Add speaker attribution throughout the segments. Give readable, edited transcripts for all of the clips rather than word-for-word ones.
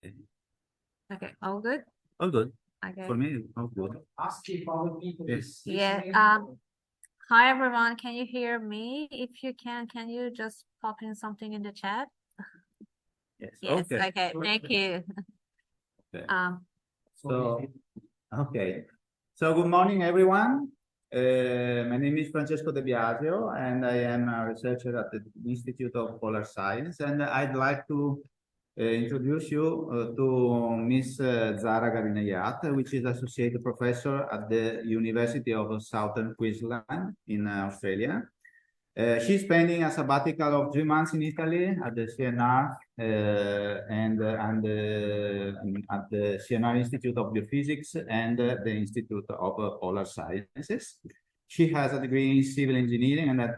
Speaker 1: Okay, all good?
Speaker 2: All good.
Speaker 1: Okay.
Speaker 2: For me, all good. Yes.
Speaker 1: Yeah. Hi everyone, can you hear me? If you can you just pop in something in the chat?
Speaker 2: Yes.
Speaker 1: Yes.
Speaker 2: Okay.
Speaker 1: Okay. Thank you.
Speaker 2: Okay. So good morning, everyone. My name is Francesco De Biasio, and I am a researcher at the Institute of Polar Science, and I'd like to introduce you to Miss Zara GHARINEIAT, which is Associate Professor at the University of Southern Queensland in Australia. She's spending a sabbatical of 3 months in Italy at the CNR and at the CNR Institute of Geophysics and the Institute of Polar Sciences. She has a degree in civil engineering and a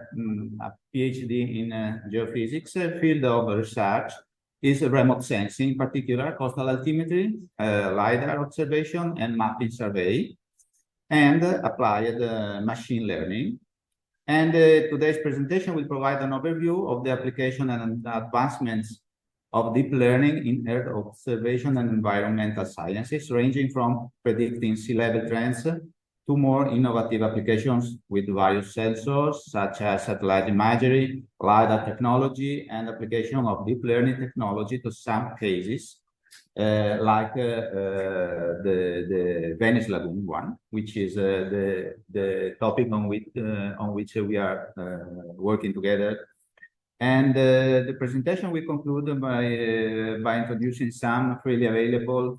Speaker 2: PhD in geophysics. Field of research is remote sensing, in particular coastal altimetry, LiDAR observation and mapping survey, and applied machine learning. And today's presentation will provide an overview of the application and advancements of deep learning in Earth observation and environmental sciences, ranging from predicting sea level trends to more innovative applications with various sensors, such as satellite imagery, LiDAR technology, and application of deep learning technology to some cases, like the Venetian Lagoon one, which is the topic on which we are working together. And the presentation will conclude by introducing some freely available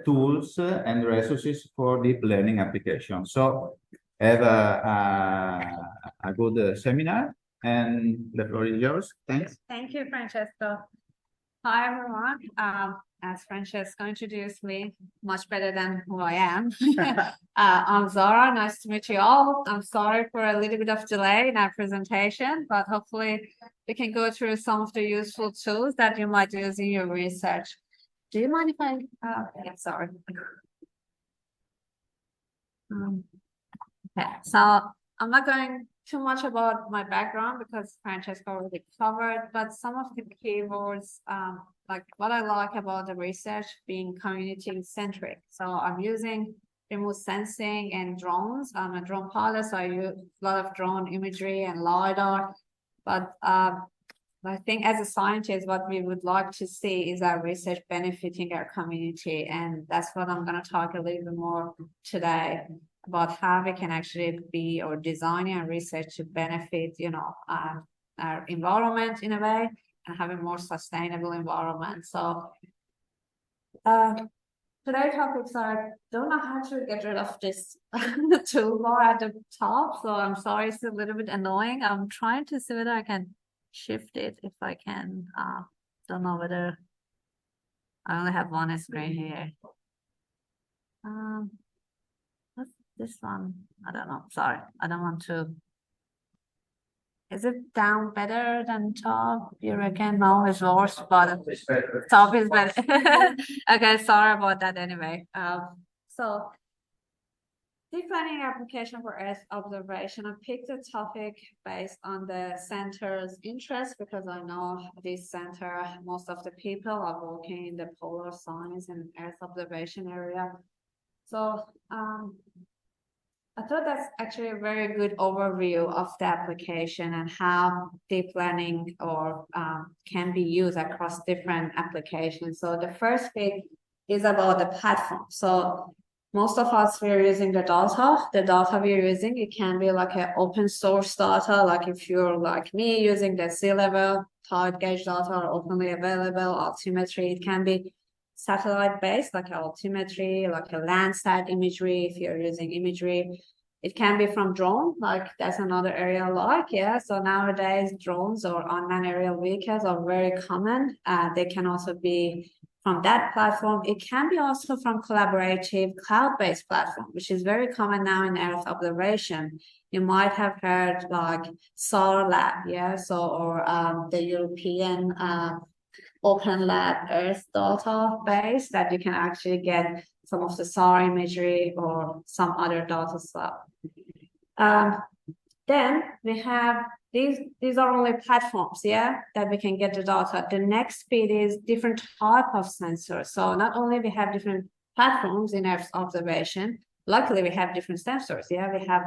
Speaker 2: tools and resources for deep learning applications. So have a good seminar, and the floor is yours. Thanks.
Speaker 1: Thank you, Francesco. Hi everyone. As Francesco introduced me much better than who I am. I'm Zara. Nice to meet you all. I'm sorry for a little bit of delay in our presentation, but hopefully we can go through some of the useful tools that you might use in your research. Do you mind if I? Yeah, sorry. Okay, so I'm not going too much about my background because Francesco already covered, but some of the keywords, like what I like about the research being community-centric. So I'm using remote sensing and drones. I'm a drone pilot, so I use a lot of drone imagery and LiDAR. But I think as a scientist, what we would like to see is our research benefiting our community. And that's what I'm going to talk a little bit more today about how we can actually be or designing our research to benefit, our environment in a way and have a more sustainable environment. So today's topics are, don't know how to get rid of this toolbar at the top. So I'm sorry, it's a little bit annoying. I'm trying to see whether I can shift it if I can. Don't know whether I only have one screen here. What's this one? I don't know. Sorry, I don't want to. Is it down better than top? You reckon? No, it's worse, but top is better. Okay, sorry about that anyway. So deep learning application for Earth observation. I picked a topic based on the center's interest because I know this center, most of the people are working in the polar science and Earth observation area. So I thought that's actually a very good overview of the application and how deep learning or can be used across different applications. So the first bit is about the platform. So most of us, we're using the data. The data we're using, it can be like an open source data, like if you're like me using the sea level tide gauge data or openly available altimetry. It can be satellite based, like altimetry, like a Landsat imagery, if you're using imagery. It can be from drone, like that's another area like, yeah. So nowadays drones or unmanned aerial vehicles are very common. They can also be from that platform. It can be also from collaborative cloud-based platform, which is very common now in Earth observation. You might have heard like SAR Lab, yeah. So or the European Open Lab Earth database that you can actually get some of the SAR imagery or some other data stuff. Then we have these are only platforms, yeah, that we can get the data. The next speed is different type of sensors. So not only we have different platforms in Earth observation, luckily we have different sensors, yeah. We have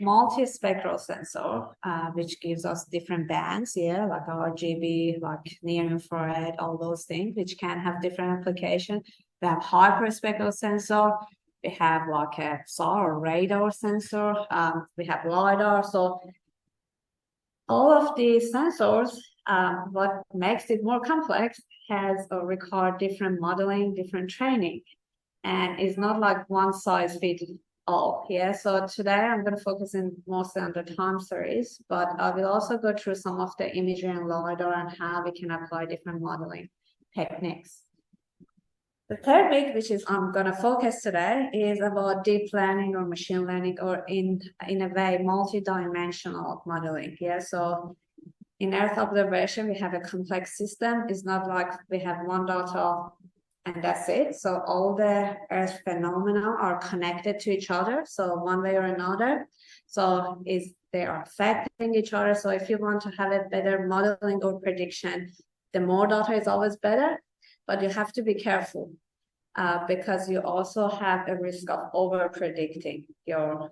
Speaker 1: multispectral sensor, which gives us different bands, yeah, like RGB, like near infrared, all those things, which can have different application. We have hyperspectral sensor. We have like a SAR or radar sensor. We have LiDAR. So all of these sensors, what makes it more complex has or require different modeling, different training, and it's not like one size fits all. Yeah. So today I'm going to focus in mostly on the time series, but I will also go through some of the imagery and LiDAR and how we can apply different modeling techniques. The third bit, which is I'm going to focus today, is about deep learning or machine learning, or in a way, multi-dimensional modeling. Yeah, so in Earth observation, we have a complex system. It's not like we have one data and that's it. So all the Earth phenomena are connected to each other. So one way or another. So they are affecting each other. So if you want to have a better modeling or prediction, the more data is always better. But you have to be careful because you also have a risk of over predicting your,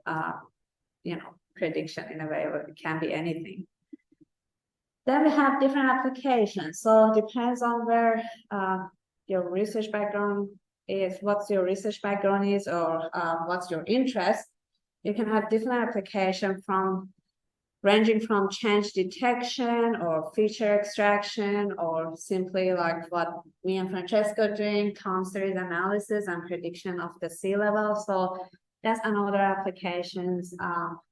Speaker 1: prediction in a way, or it can be anything. Then we have different applications. So it depends on where your research background is, what's your research background is, or what's your interest. You can have different application ranging from change detection or feature extraction, or simply like what me and Francesco doing, time series analysis and prediction of the sea level. So that's another applications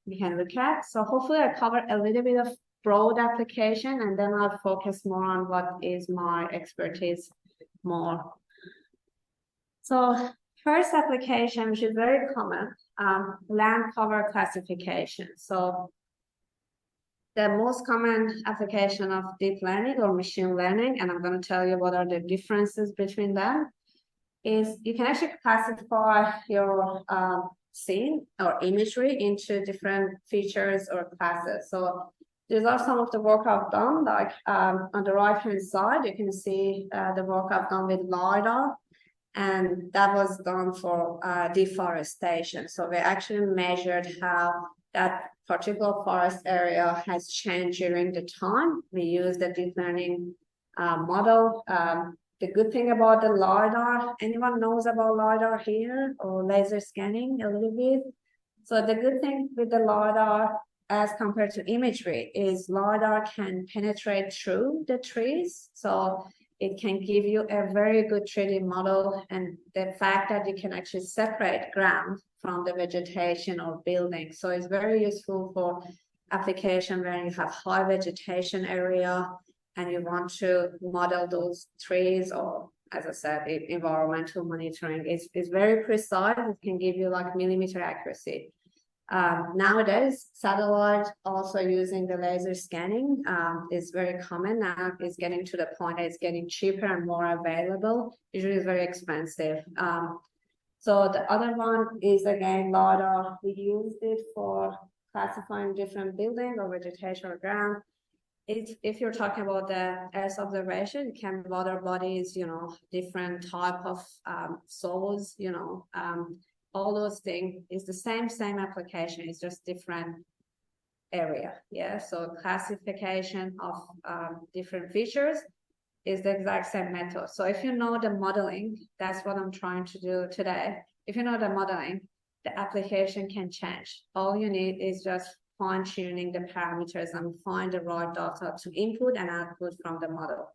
Speaker 1: we can look at. So hopefully I cover a little bit of broad application, and then I'll focus more on what is my expertise more. So first application, which is very common, land cover classification. So the most common application of deep learning or machine learning, and I'm going to tell you what are the differences between them, is you can actually classify your scene or imagery into different features or classes. So these are some of the work I've done, like on the right-hand side, you can see the work I've done with LiDAR, and that was done for deforestation. So we actually measured how that particular forest area has changed during the time. We used the deep learning model. The good thing about the LiDAR, anyone knows about LiDAR here, or laser scanning a little bit? So the good thing with the LiDAR as compared to imagery is LiDAR can penetrate through the trees. So it can give you a very good 3D model, and the fact that you can actually separate ground from the vegetation or building. So it's very useful for application where you have high vegetation area and you want to model those trees, or as I said, environmental monitoring. It's very precise. It can give you like millimeter accuracy. Nowadays, satellite also using the laser scanning is very common now. It's getting to the point that it's getting cheaper and more available. Usually it's very expensive. So the other one is again LiDAR. We used it for classifying different building or vegetation or ground. If you're talking about the Earth observation, it can be water bodies, different type of soils, all those things is the same application. It's just different area. Yeah. So classification of different features is the exact same method. So if you know the modeling, that's what I'm trying to do today. If you know the modeling, the application can change. All you need is just fine-tuning the parameters and find the right data to input and output from the model.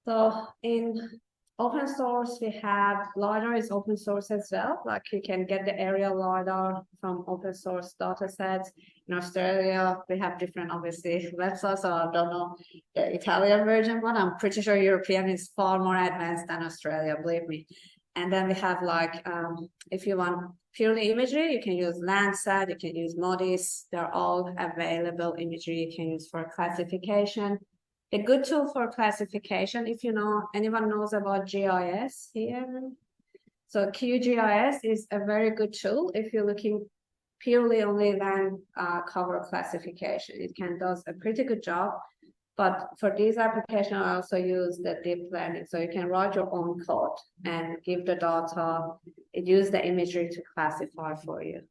Speaker 1: So in open source, we have LiDAR is open source as well. Like you can get the aerial LiDAR from open source data sets. In Australia, we have different, obviously, websites. So I don't know the Italian version, but I'm pretty sure European is far more advanced than Australia, believe me. And then we have like, if you want purely imagery, you can use Landsat, you can use MODIS. They're all available imagery you can use for classification. A good tool for classification, if anyone knows about GIS here. So QGIS is a very good tool if you're looking purely only land cover classification. It can does a pretty good job, but for this application, I also use the deep learning. So you can write your own code and give the data, use the imagery to classify for you.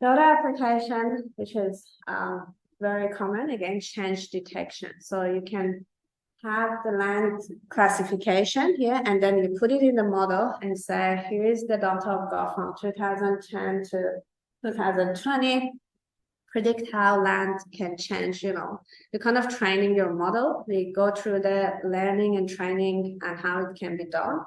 Speaker 1: The other application, which is very common, again, change detection. So you can have the land classification here, and then you put it in the model and say, here is the data I've got from 2010 to 2020. Predict how land can change, you know. You're kind of training your model. We go through the learning and training and how it can be done.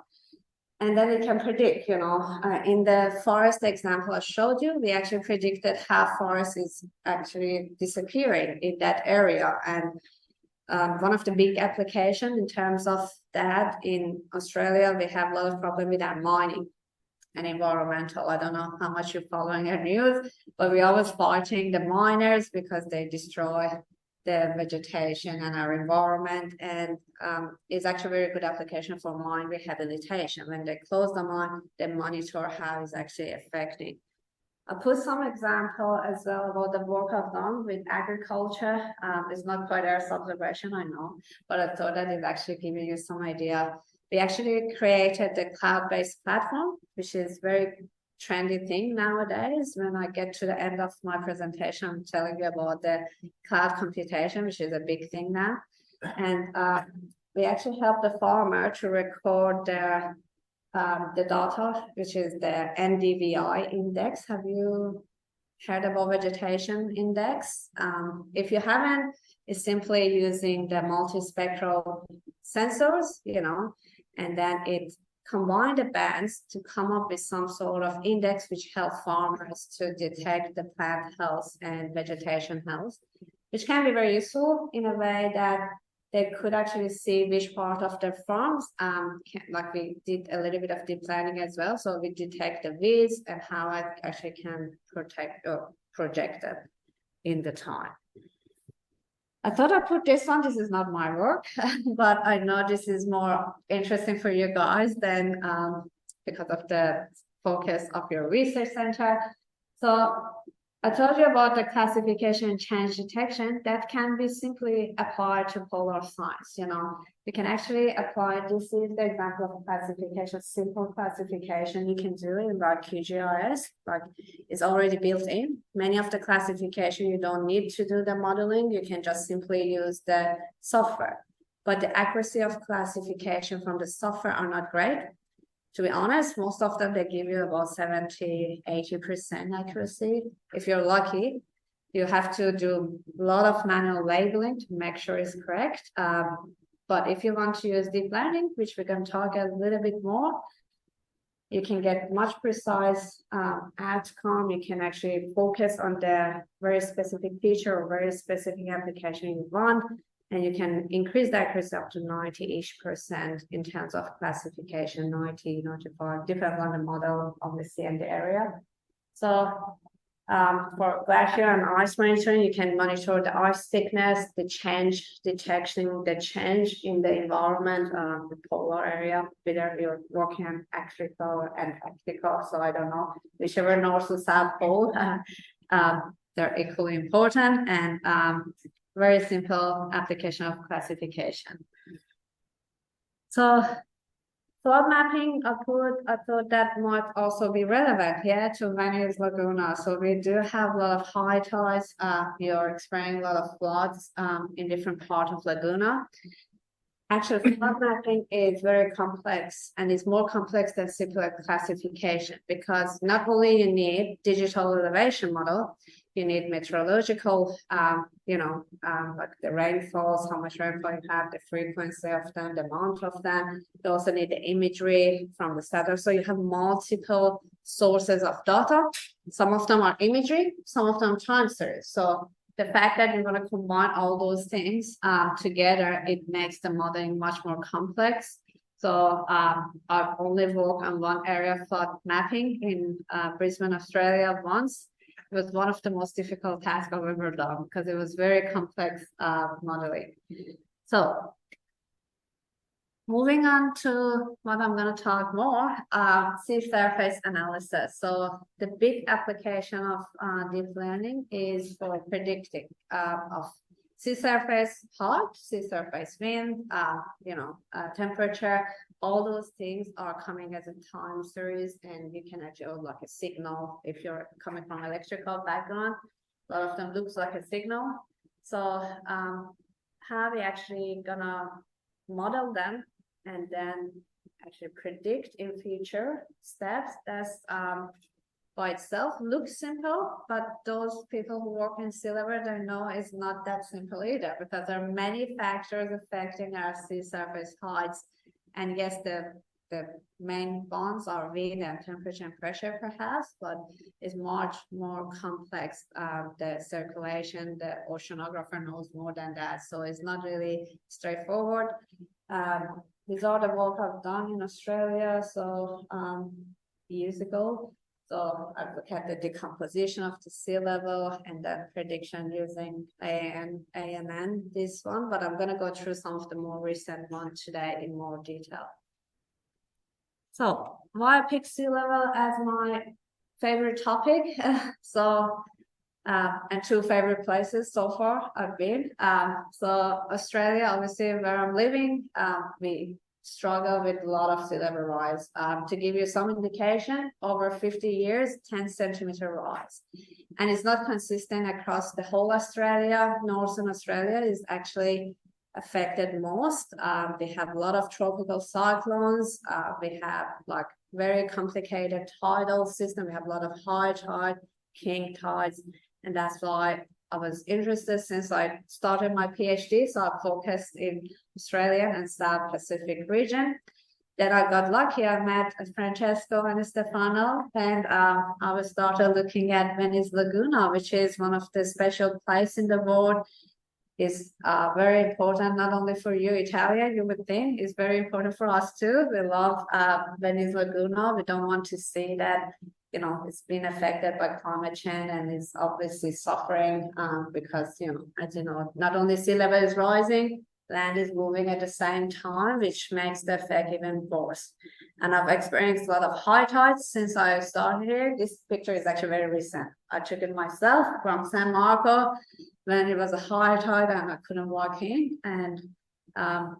Speaker 1: And then it can predict, you know, in the forest example I showed you, we actually predicted how forest is actually disappearing in that area. And one of the big applications in terms of that in Australia, we have a lot of problem with our mining and environmental. I don't know how much you're following our news, but we're always fighting the miners because they destroy the vegetation and our environment. And it's actually a very good application for mine rehabilitation. When they close the mine, they monitor how it's actually affecting. I put some example as well about the work I've done with agriculture. It's not quite Earth observation, I know, but I thought that it's actually giving you some idea. We actually created the cloud-based platform, which is very trendy thing nowadays. When I get to the end of my presentation, I'm telling you about the cloud computation, which is a big thing now. And we actually help the farmer to record their the data, which is the NDVI index. Have you heard about vegetation index? If you haven't, it's simply using the multispectral sensors, you know, and then it combine the bands to come up with some sort of index which help farmers to detect the plant health and vegetation health, which can be very useful in a way that they could actually see which part of their farms, like we did a little bit of deep learning as well. So we detect the weeds and how it actually can protect or project them in the time. I thought I'd put this on. This is not my work, but I know this is more interesting for you guys than because of the focus of your research center. So I told you about the classification and change detection that can be simply applied to polar science. You know, you can actually apply, this is the example of classification, simple classification you can do in like QGIS, like it's already built in. Many of the classification, you don't need to do the modeling, you can just simply use the software. But the accuracy of classification from the software are not great. To be honest, most of them, they give you about 70, 80% accuracy. If you're lucky, you have to do a lot of manual labeling to make sure it's correct. But if you want to use deep learning, which we can talk a little bit more, you can get much precise outcome. You can actually focus on the very specific feature or very specific application you want. And you can increase the accuracy up to 90-ish% in terms of classification, 90, 95, depending on the model, obviously, and the area. So for glacier and ice monitoring, you can monitor the ice thickness, the change detection, the change in the environment, the polar area, whether you're working on Africa or Antarctica. So I don't know, whichever north or south pole, they're equally important. And very simple application of classification. So flood mapping, I thought that might also be relevant here to Venetian Lagoon. So we do have a lot of high tides. We are experiencing a lot of floods in different parts of Laguna. Actually, flood mapping is very complex, and it's more complex than simple classification, because not only you need digital elevation model, you need meteorological, you know, like the rainfalls, how much rainfall you have, the frequency of them, the amount of them. You also need the imagery from the satellite. So you have multiple sources of data. Some of them are imagery, some of them time series. So the fact that you're going to combine all those things together, it makes the modeling much more complex. So I've only worked on one area of flood mapping in Brisbane, Australia once. It was one of the most difficult tasks I've ever done because it was very complex modeling. So moving on to what I'm going to talk more, sea surface analysis. So the big application of deep learning is for predicting of sea surface height, sea surface wind, temperature. All those things are coming as a time series, and you can actually like a signal if you're coming from electrical background. A lot of them looks like a signal. So how we actually gonna model them and then actually predict in future steps? That's by itself looks simple, but those people who work in sea level, they know it's not that simple either, because there are many factors affecting our sea surface heights. And yes, the main bonds are wind and temperature and pressure perhaps, but it's much more complex. The circulation, the oceanographer knows more than that. So it's not really straightforward. These are the work I've done in Australia, so years ago. So I look at the decomposition of the sea level and then prediction using ANN, this one, but I'm going to go through some of the more recent ones today in more detail. So why I pick sea level as my favorite topic? And two favorite places so far I've been. So Australia, obviously where I'm living, we struggle with a lot of sea level rise. To give you some indication, over 50 years, 10 centimeter rise. And it's not consistent across the whole Australia. Northern Australia is actually affected most. We have a lot of tropical cyclones. We have like very complicated tidal system. We have a lot of high tide, king tides. And that's why I was interested since I started my PhD. So I focused in Australian and South Pacific region. Then I got lucky. I met Francesco and Stefano, and I started looking at Venetian Lagoon, which is one of the special places in the world. Is very important, not only for you, Italia, you would think, it's very important for us too. We love Venetian Lagoon. We don't want to see that, it's been affected by climate change and it's obviously suffering because, as you know, not only sea level is rising, land is moving at the same time, which makes the effect even worse. And I've experienced a lot of high tides since I started here. This picture is actually very recent. I took it myself from San Marco when it was a high tide and I couldn't walk in. And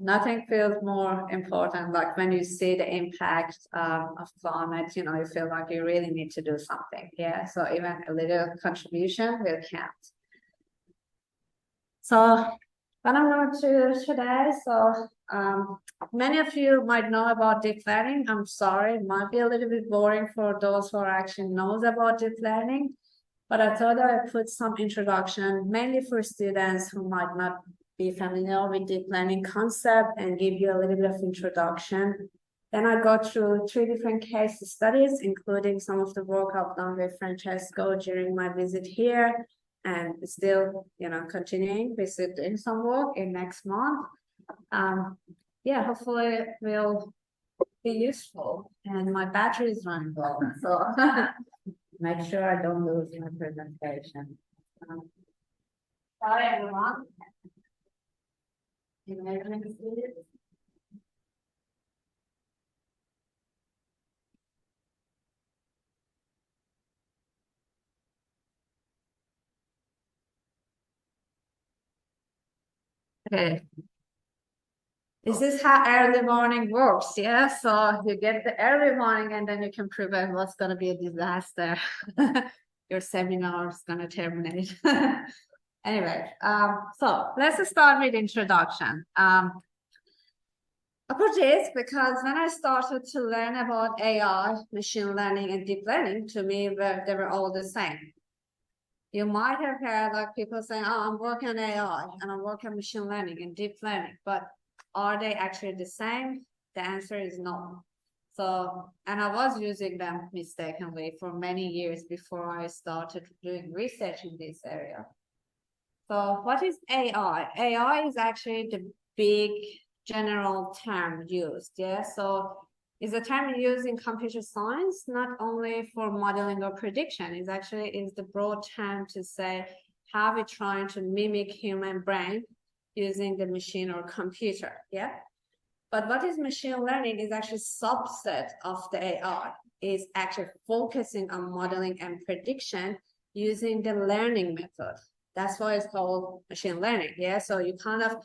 Speaker 1: nothing feels more important, like when you see the impact of climate, you feel like you really need to do something. Yeah, so even a little contribution will count. So what I'm going to do today, so many of you might know about deep learning. I'm sorry, it might be a little bit boring for those who actually knows about deep learning, but I thought I would put some introduction, mainly for students who might not be familiar with deep learning concept, and give you a little bit of introduction. Then I go through 3 different case studies, including some of the work I've done with Francesco during my visit here, and still, continuing doing some work in next month. Yeah, hopefully it will be useful. And my battery is running low, so make sure I don't lose my presentation. Hi, everyone. Okay. This is how early morning works, yeah? So you get the early morning and then you can prevent what's going to be a disaster. Your seminar is going to terminate. Anyway, so let's start with introduction. I put this because when I started to learn about AI, machine learning, and deep learning, to me, they were all the same. You might have heard like people saying, oh, I'm working on AI and I'm working on machine learning and deep learning, but are they actually the same? The answer is no. So, and I was using them mistakenly for many years before I started doing research in this area. So what is AI? AI is actually the big general term used, yeah? So it's a term used in computer science, not only for modeling or prediction. It's actually is the broad term to say how we're trying to mimic human brain using the machine or computer, yeah? But what is machine learning is actually subset of the AI, is actually focusing on modeling and prediction using the learning method. That's why it's called machine learning. Yeah, so you kind of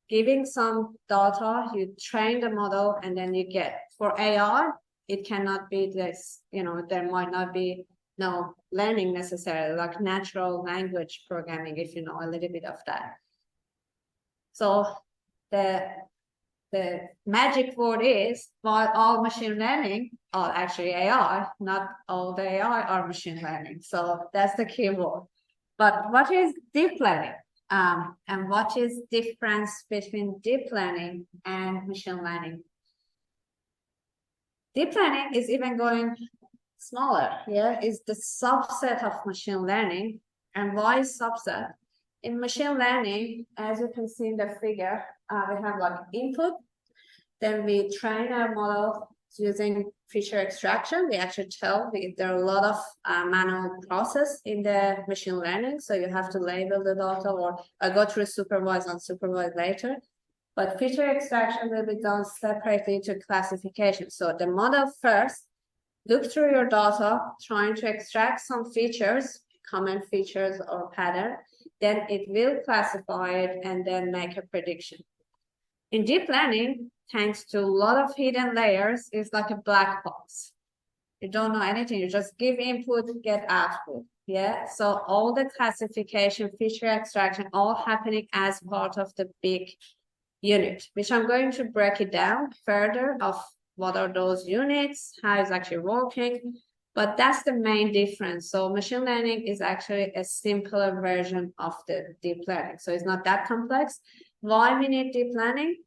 Speaker 1: giving some data, you train the model, and then you get. For AI, it cannot be this, there might not be no learning necessarily, like natural language programming, if you know a little bit of that. So the magic word is, while all machine learning are actually AI, not all the AI are machine learning. So that's the key word. But what is deep learning? And what is difference between deep learning and machine learning? Deep learning is even going smaller. Yeah, is the subset of machine learning. And why subset? In machine learning, as you can see in the figure, we have like input. Then we train our model using feature extraction. We actually tell there are a lot of manual process in the machine learning. So you have to label the data, or go through supervised and unsupervised later. But feature extraction will be done separately to classification. So the model first look through your data, trying to extract some features, common features or pattern. Then it will classify it and then make a prediction. In deep learning, thanks to a lot of hidden layers, it's like a black box. You don't know anything. You just give input, get output. Yeah. So all the classification, feature extraction, all happening as part of the big unit, which I'm going to break it down further of what are those units, how it's actually working. But that's the main difference. So machine learning is actually a simpler version of the deep learning. So it's not that complex. Why we need deep learning?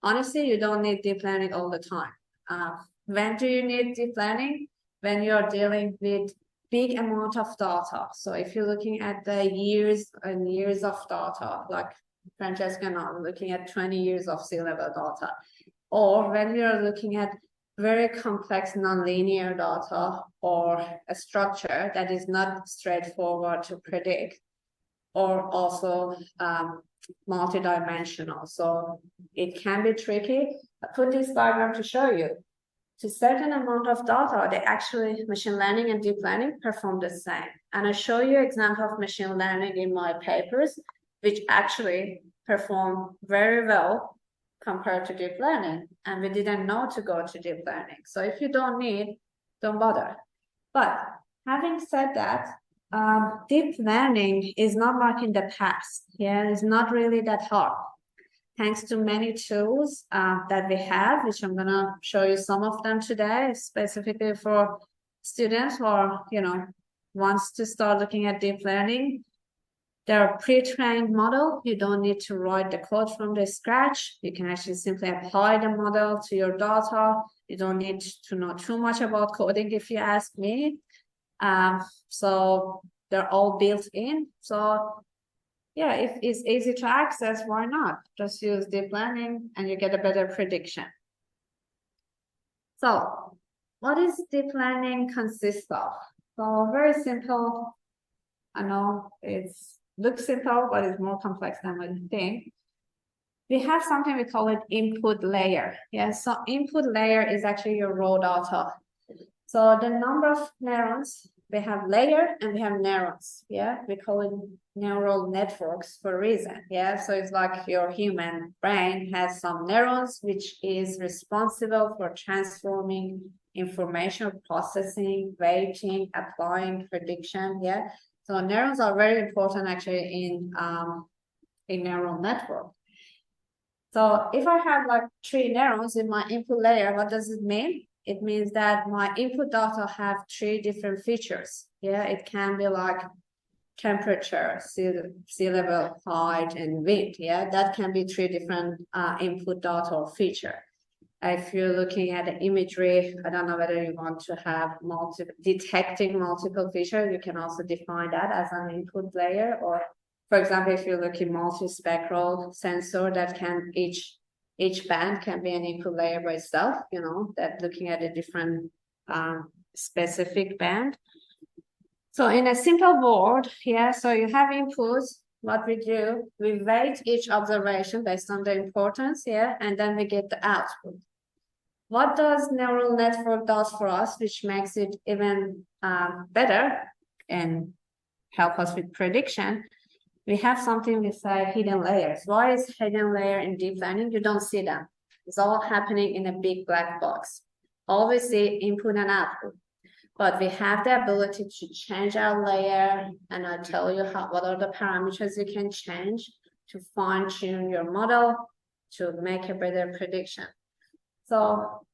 Speaker 1: Honestly, you don't need deep learning all the time. When do you need deep learning? When you're dealing with big amount of data. So if you're looking at the years and years of data, like Francesca and I'm looking at 20 years of sea-level data, or when you're looking at very complex nonlinear data or a structure that is not straightforward to predict, or also multidimensional. So it can be tricky. I put this diagram to show you. To certain amount of data, they actually, machine learning and deep learning perform the same. And I show you example of machine learning in my papers, which actually perform very well compared to deep learning. And we didn't know to go to deep learning. So if you don't need, don't bother. But having said that, deep learning is not like in the past. Yeah, it's not really that hard. Thanks to many tools that we have, which I'm gonna show you some of them today, specifically for students who are, wants to start looking at deep learning. There are pre-trained model. You don't need to write the code from the scratch. You can actually simply apply the model to your data. You don't need to know too much about coding if you ask me. So they're all built in. So yeah, if it's easy to access, why not? Just use deep learning and you get a better prediction. So what is deep learning consist of? So very simple. I know it looks simple, but it's more complex than what you think. We have something we call it input layer. Yeah, so input layer is actually your raw data. So the number of neurons, we have layer and we have neurons. Yeah, we call it neural networks for a reason. Yeah, so it's like your human brain has some neurons, which is responsible for transforming information, processing, weighting, applying, prediction. Yeah, so neurons are very important actually in neural network. So if I have like 3 neurons in my input layer, what does it mean? It means that my input data have 3 different features. Yeah, it can be like temperature, sea level, height, and wind. Yeah, that can be 3 different input data or feature. If you're looking at the imagery, I don't know whether you want to have detecting multiple features, you can also define that as an input layer. Or for example, if you're looking multispectral sensor, that can each band can be an input layer by itself, that looking at a different specific band. So in a simple word, yeah, so you have inputs, what we do, we weight each observation based on the importance here, and then we get the output. What does neural network does for us, which makes it even better and help us with prediction? We have something we say hidden layers. Why is hidden layer in deep learning? You don't see them. It's all happening in a big black box. All we see input and output. But we have the ability to change our layer, and I'll tell you what are the parameters you can change to fine-tune your model to make a better prediction. So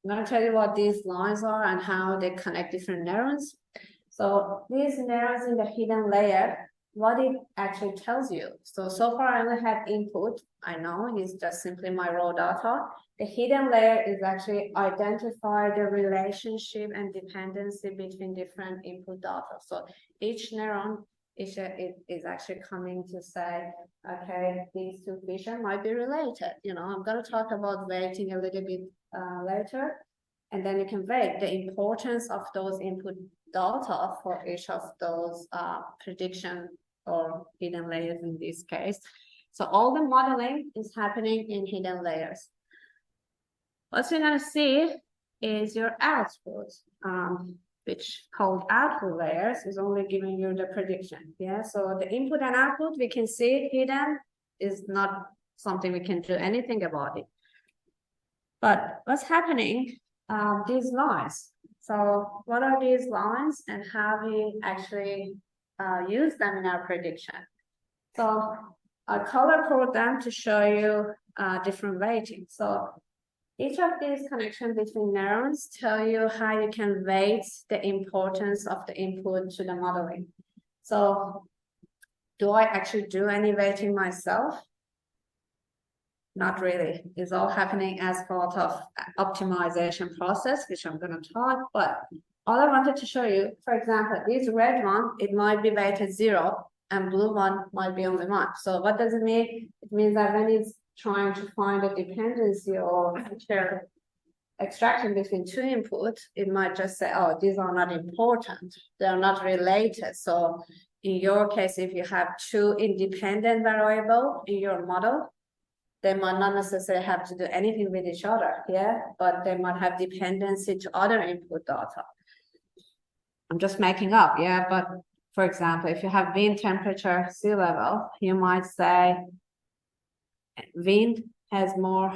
Speaker 1: I'm going to tell you what these lines are and how they connect different neurons. So these neurons in the hidden layer, what it actually tells you. So far I only have input. I know it's just simply my raw data. The hidden layer is actually identify the relationship and dependency between different input data. So each neuron is actually coming to say, okay, these two vision might be related. I'm going to talk about weighting a little bit later, and then you can weight the importance of those input data for each of those prediction or hidden layers in this case. So all the modeling is happening in hidden layers. What you're going to see is your output, which called output layers is only giving you the prediction. Yeah, so the input and output we can see hidden is not something we can do anything about it. But what's happening, these lines. So what are these lines and how we actually use them in our prediction? So I color code them to show you different weighting. So each of these connections between neurons tell you how you can weight the importance of the input to the modeling. So do I actually do any weighting myself? Not really. It's all happening as part of optimization process, which I'm going to talk. But all I wanted to show you, for example, this red one, it might be weighted 0, and blue one might be only 1. So what does it mean? It means that when it's trying to find a dependency or feature extraction between two inputs, it might just say, oh, these are not important. They're not related. So in your case, if you have two independent variables in your model, they might not necessarily have to do anything with each other, yeah, but they might have dependency to other input data. I'm just making up, yeah, but for example, if you have wind, temperature, sea level, you might say wind has more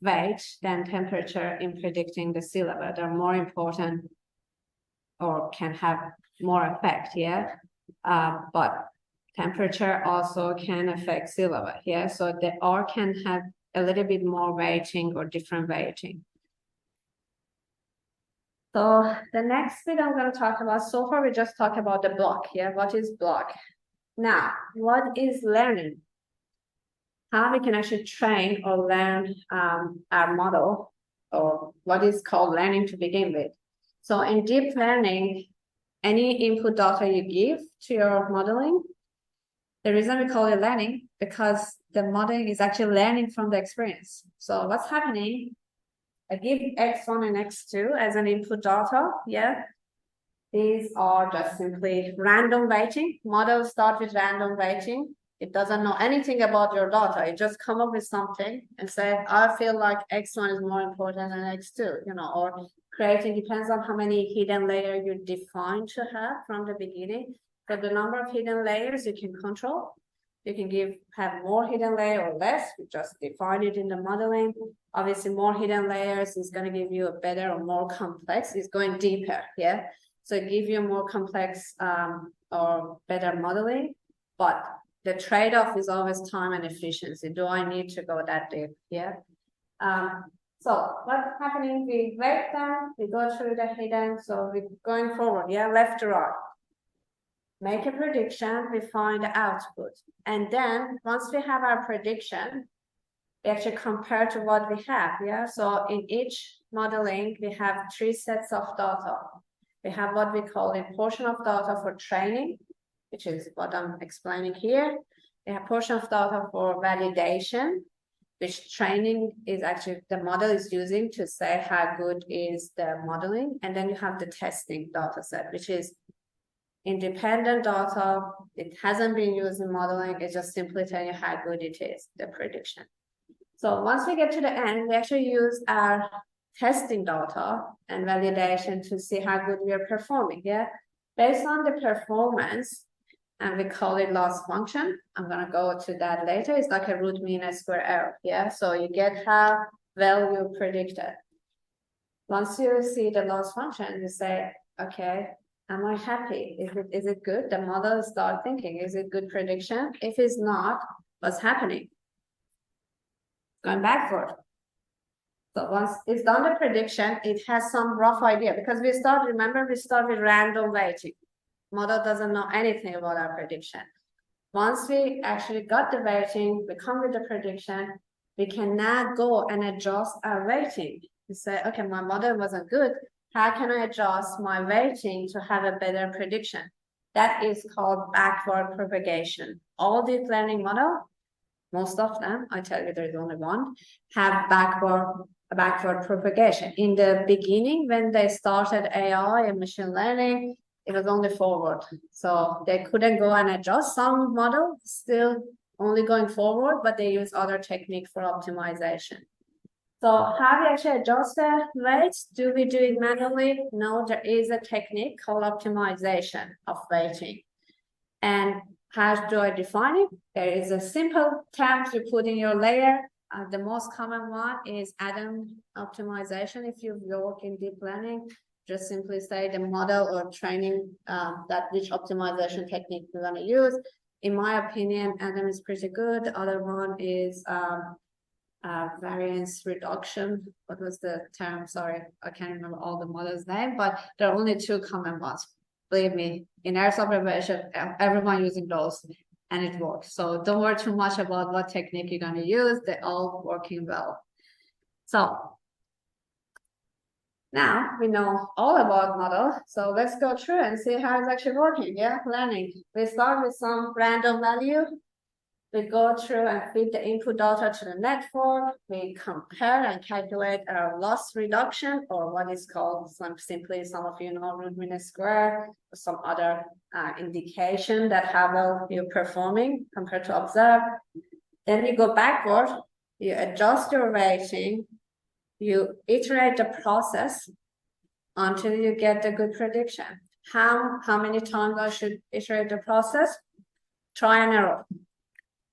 Speaker 1: weight than temperature in predicting the sea level. They're more important or can have more effect, yeah, but temperature also can affect sea level, yeah? So the R can have a little bit more weighting or different weighting. So the next bit I'm going to talk about, so far we just talked about the block, yeah? What is block? Now, what is learning? How we can actually train or learn our model, or what is called learning to begin with. So in deep learning, any input data you give to your modeling, the reason we call it learning, because the modeling is actually learning from the experience. So what's happening? I give X1 and X2 as an input data, yeah? These are just simply random weighting. Models start with random weighting. It doesn't know anything about your data. It just come up with something and say, I feel like X1 is more important than X2, or creating, depends on how many hidden layers you define to have from the beginning. But the number of hidden layers you can control. You can have more hidden layer or less. You just define it in the modeling. Obviously, more hidden layers is going to give you a better or more complex. It's going deeper, yeah? So give you more complex or better modeling. But the trade-off is always time and efficiency. Do I need to go that deep, yeah? So what's happening? We weight them. We go through the hidden. So we're going forward, yeah? Left to right. Make a prediction, we find the output. And then once we have our prediction, we actually compare to what we have, yeah? So in each modeling, we have 3 sets of data. We have what we call a portion of data for training, which is what I'm explaining here. We have portion of data for validation, which training is actually the model is using to say how good is the modeling. And then you have the testing data set, which is independent data. It hasn't been used in modeling. It's just simply telling you how good it is, the prediction. So once we get to the end, we actually use our testing data and validation to see how good we are performing, yeah? Based on the performance, and we call it loss function. I'm gonna go to that later. It's like a root mean square error, yeah? So you get how well you predicted. Once you see the loss function, you say, okay, am I happy? Is it good? The model start thinking, is it good prediction? If it's not, what's happening? Going backward. So once it's done the prediction, it has some rough idea because remember, we start with random weighting. Model doesn't know anything about our prediction. Once we actually got the weighting, we come with the prediction, we can now go and adjust our weighting. You say, okay, my model wasn't good. How can I adjust my weighting to have a better prediction? That is called backward propagation. All deep learning models, most of them, I tell you there's only one, have backward propagation. In the beginning, when they started AI and machine learning, it was only forward. So they couldn't go and adjust. Some models still only going forward, but they use other technique for optimization. So how we actually adjust the weights? Do we do it manually? No, there is a technique called optimization of weighting. And how do I define it? There is a simple tab you put in your layer. The most common one is atom optimization. If you work in deep learning, just simply say the model or training which optimization technique we're going to use. In my opinion, atom is pretty good. The other one is variance reduction. What was the term? Sorry, I can't remember all the models' name, but there are only two common ones. Believe me, in error observation, everyone using those and it works. So don't worry too much about what technique you're going to use. They're all working well. So now we know all about model. So let's go through and see how it's actually working. Yeah, learning. We start with some random value. We go through and feed the input data to the network. We compare and calculate our loss reduction, or what is called simply, some of you know, root mean square, or some other indication that how well you're performing compared to observe. Then you go backward, you adjust your weighting, you iterate the process until you get the good prediction. How many times I should iterate the process? Try and error.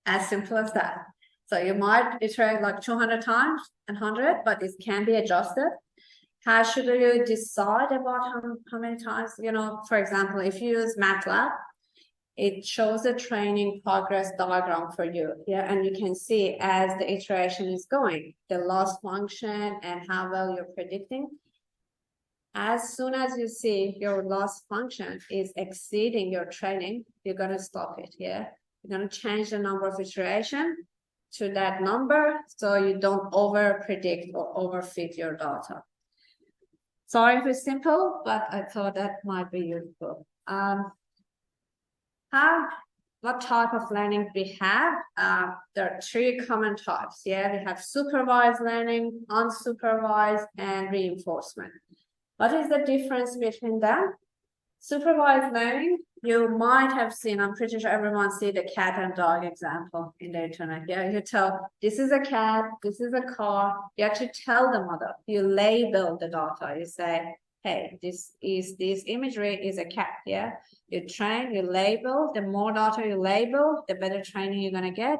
Speaker 1: As simple as that. So you might iterate like 200 times and 100, but it can be adjusted. How should you decide about how many times? You know, for example, if you use MATLAB, it shows a training progress diagram for you. Yeah, and you can see as the iteration is going, the loss function and how well you're predicting. As soon as you see your loss function is exceeding your training, you're going to stop it. Yeah. You're going to change the number of iteration to that number so you don't over predict or overfit your data. Sorry if it's simple, but I thought that might be useful. What type of learning we have? There are three common types. Yeah, we have supervised learning, unsupervised, and reinforcement. What is the difference between them? Supervised learning, you might have seen, I'm pretty sure everyone see the cat and dog example in the internet. Yeah, you tell, this is a cat, this is a car. You actually tell the model, you label the data. You say, hey, this imagery is a cat, yeah? You train, you label, the more data you label, the better training you're gonna get.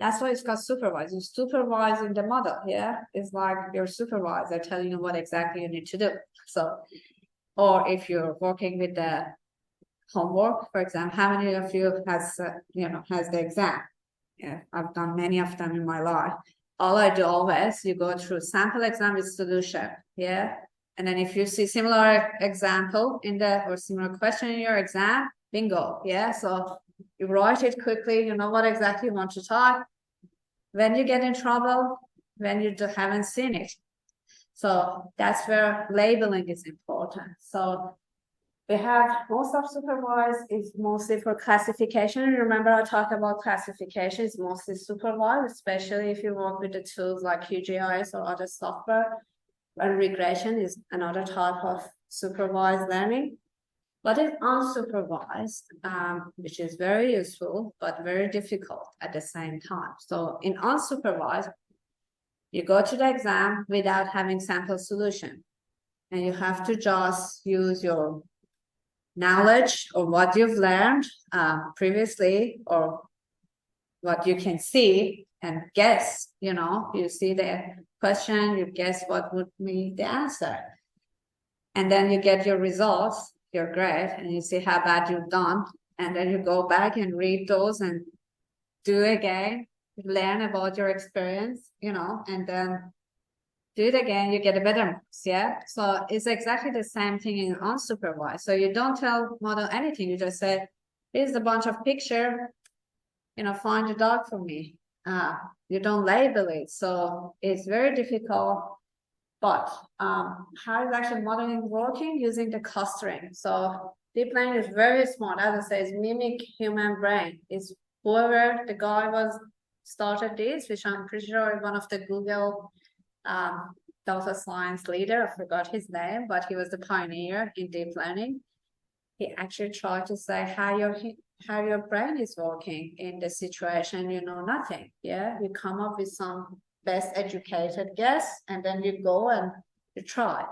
Speaker 1: That's why it's called supervised. You're supervising the model, yeah? It's like your supervisor telling you what exactly you need to do. So, or if you're working with the homework, for example, how many of you has the exam? Yeah, I've done many of them in my life. All I do always, you go through sample exam with solution, yeah? And then if you see similar example or similar question in your exam, bingo, yeah? So you write it quickly, you know what exactly you want to type. When you get in trouble, when you haven't seen it. So that's where labeling is important. So we have most of supervised is mostly for classification. Remember I talked about classification is mostly supervised, especially if you work with the tools like QGIS or other software. And regression is another type of supervised learning. What is unsupervised, which is very useful, but very difficult at the same time. So in unsupervised, you go to the exam without having sample solution, and you have to just use your knowledge or what you've learned previously, or what you can see and guess. You see the question, you guess what would be the answer. And then you get your results, your grade, and you see how bad you've done. And then you go back and read those and do again, learn about your experience, and then do it again, you get a better marks, yeah? So it's exactly the same thing in unsupervised. So you don't tell model anything, you just say, here's a bunch of picture, find a dog for me. You don't label it. So it's very difficult. But how is actually modeling working? Using the clustering. So deep learning is very smart. As I say, it's mimic human brain. It's whoever the guy was started this, which I'm pretty sure is one of the Google data science leader. I forgot his name, but he was the pioneer in deep learning. He actually tried to say how your brain is working in the situation you know nothing. Yeah, you come up with some best educated guess, and then you go and you try.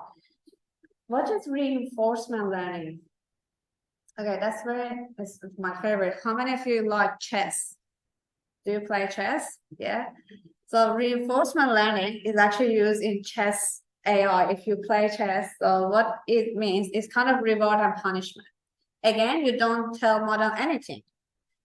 Speaker 1: What is reinforcement learning? Okay, that's my favorite. How many of you like chess? Do you play chess? Yeah. So reinforcement learning is actually used in chess AI. If you play chess, so what it means is kind of reward and punishment. Again, you don't tell model anything.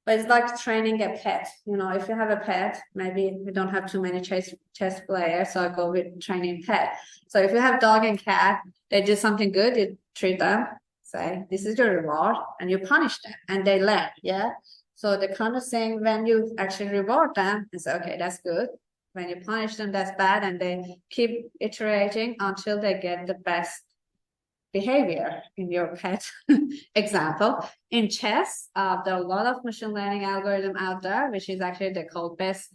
Speaker 1: But it's like training a pet. If you have a pet, maybe we don't have too many chess players, so I go with training pet. So if you have dog and cat, they do something good, you treat them, say, this is your reward, and you punish them, and they learn, yeah? So the kind of thing, when you actually reward them, and say, okay, that's good. When you punish them, that's bad, and they keep iterating until they get the best behavior in your pet example. In chess, there are a lot of machine learning algorithm out there, which is actually they call best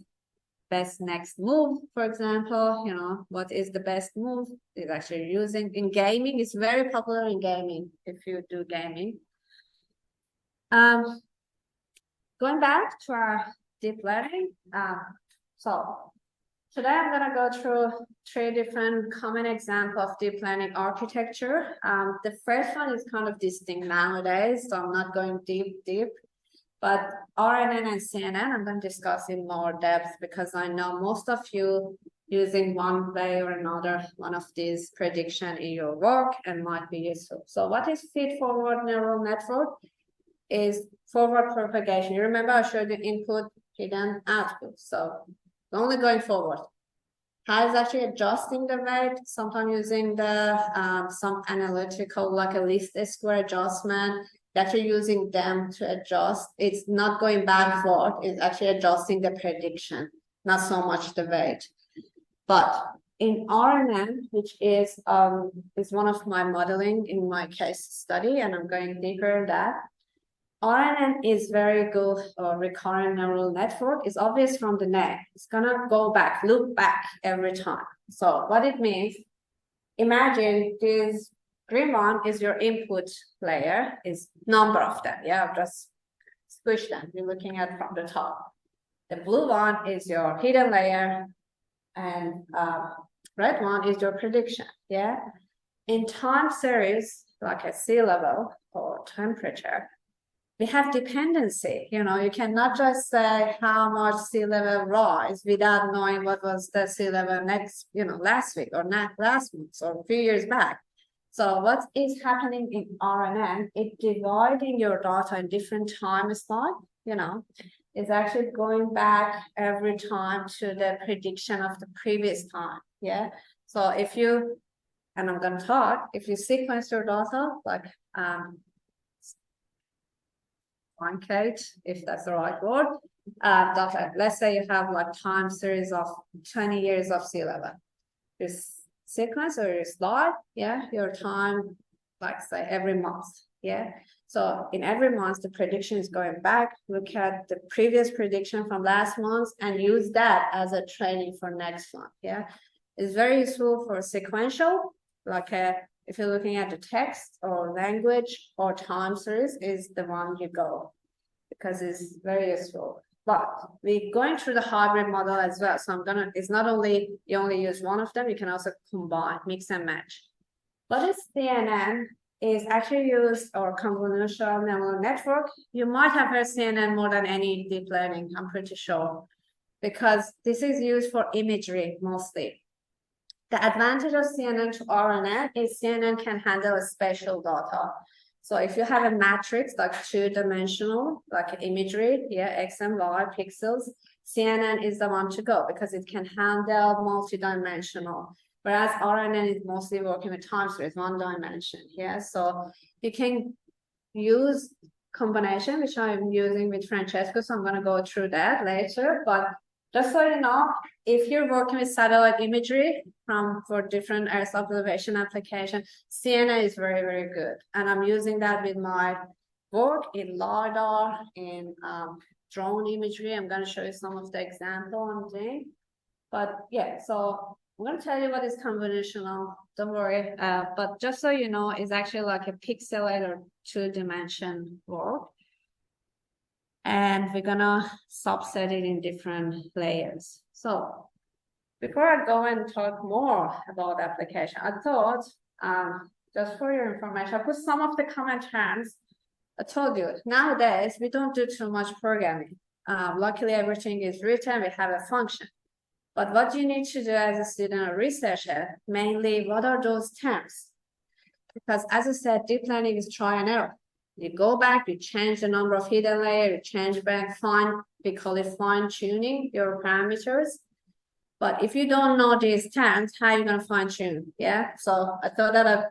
Speaker 1: next move, for example. What is the best move is actually using in gaming. It's very popular in gaming if you do gaming. Going back to our deep learning, so today I'm going to go through 3 different common examples of deep learning architecture. The first one is kind of distinct nowadays, so I'm not going deep. But RNN and CNN, I'm going to discuss in more depth because I know most of you using one way or another one of these prediction in your work and might be useful. So what is feed-forward neural network? Is forward propagation. You remember I showed you input, hidden, output. So only going forward. How is actually adjusting the weight, sometimes using the some analytical, like a least square adjustment, actually using them to adjust. It's not going backward, it's actually adjusting the prediction, not so much the weight. But in RNN, which is one of my modeling in my case study, and I'm going deeper in that, RNN is very good recurrent neural network. It's obvious from the name. It's gonna go back, loop back every time. So what it means, imagine this green one is your input layer, is number of them. Yeah, just squish them. You're looking at from the top. The blue one is your hidden layer, and red one is your prediction. Yeah. In time series, like a sea level or temperature, we have dependency. You cannot just say how much sea level rise without knowing what was the sea level last week or not last month or a few years back. So what is happening in RNN, it's dividing your data in different time slots, is actually going back every time to the prediction of the previous time. Yeah. So if you, and I'm going to talk, if you sequence your data, like truncate, if that's the right word, data. Let's say you have like time series of 20 years of sea level. This sequence or your slide, yeah, your time, like say every month, yeah. So in every month, the prediction is going back, look at the previous prediction from last month and use that as a training for next one, yeah. It's very useful for sequential, like if you're looking at the text or language or time series, is the one you go, because it's very useful. But we're going through the hybrid model as well. So it's not only you only use one of them, you can also combine, mix and match. What is CNN is actually used, or convolutional neural network. You might have heard CNN more than any deep learning, I'm pretty sure, because this is used for imagery mostly. The advantage of CNN to RNN is CNN can handle spatial data. So if you have a matrix, like two-dimensional, like imagery, X and Y pixels, CNN is the one to go because it can handle multi-dimensional. Whereas RNN is mostly working with time series, one dimension, So you can use combination, which I'm using with Francesco, so I'm going to go through that later. But just so you know, if you're working with satellite imagery for different Earth observation application, CNN is very, very good. And I'm using that with my work in LiDAR, in drone imagery. I'm going to show you some of the example I'm doing. But yeah, so I'm going to tell you what is convolutional. Don't worry. But just so you know, it's actually like a pixelated two-dimension work. And we're gonna subset it in different layers. So before I go and talk more about application, I thought, just for your information, I put some of the common terms. I told you, nowadays, we don't do too much programming. Luckily, everything is written, we have a function. But what you need to do as a student or researcher, mainly, what are those terms? Because as I said, deep learning is try and error. You go back, you change the number of hidden layer, you change back, we call it fine tuning your parameters. But if you don't know these terms, how are you going to fine tune? So I thought that I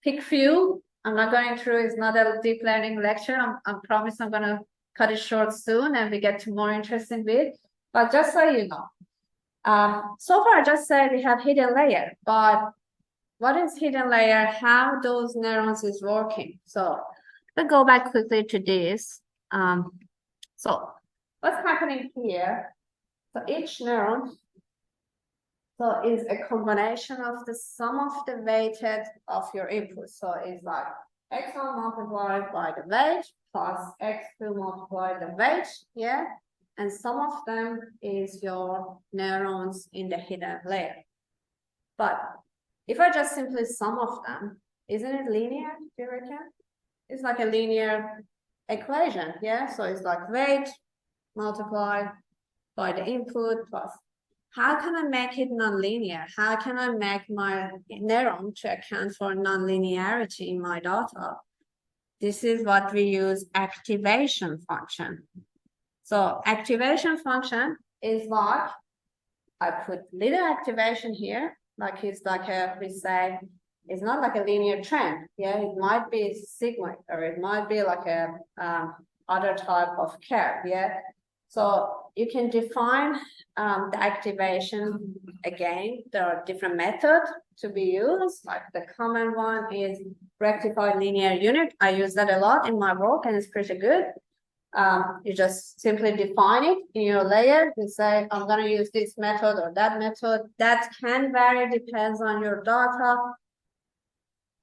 Speaker 1: pick few. I'm not going through, it's not a deep learning lecture. I promise I'm going to cut it short soon and we get to more interesting bit. But just so you know, so far I just said we have hidden layer, but what is hidden layer? How those neurons is working? So let's go back quickly to this. So what's happening here? So each neuron is a combination of the sum of the weighted of your input. So it's like x1 multiplied by the weight plus x2 multiplied the weight, and some of them is your neurons in the hidden layer. But if I just simply sum of them, isn't it linear, do you reckon? It's like a linear equation, So it's like weight multiplied by the input plus. How can I make it nonlinear? How can I make my neuron to account for nonlinearity in my data? This is what we use activation function. So activation function is like, I put little activation here, like it's like we say, it's not like a linear trend. It might be sigmoid, or it might be like a other type of curve. So you can define the activation again. There are different methods to be used. Like the common one is rectified linear unit. I use that a lot in my work, and it's pretty good. You just simply define it in your layer. You say, I'm going to use this method or that method. That can vary, depends on your data.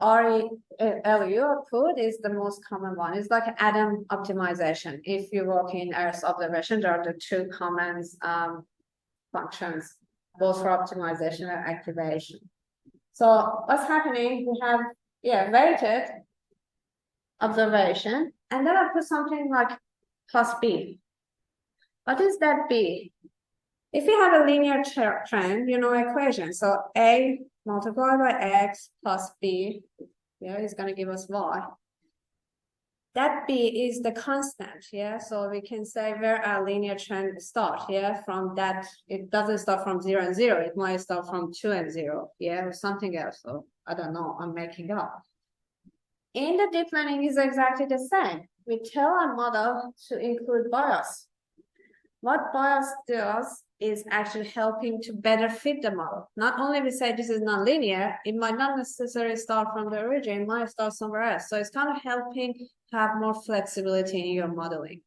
Speaker 1: ReLU output is the most common one. It's like an atom optimization. If you work in Earth observation, there are the two common functions, both for optimization and activation. So what's happening? We have weighted observation, and then I put something like plus B. What is that B? If you have a linear trend, equation. So A multiplied by X plus B, is going to give us Y. That B is the constant, So we can say where our linear trend starts, From that, it doesn't start from 0 and 0. It might start from 2 and 0, or something else. So I don't know, I'm making up. In the deep learning is exactly the same. We tell our model to include bias. What bias does is actually helping to better fit the model. Not only we say this is nonlinear, it might not necessarily start from the origin, it might start somewhere else. So it's kind of helping have more flexibility in your modeling.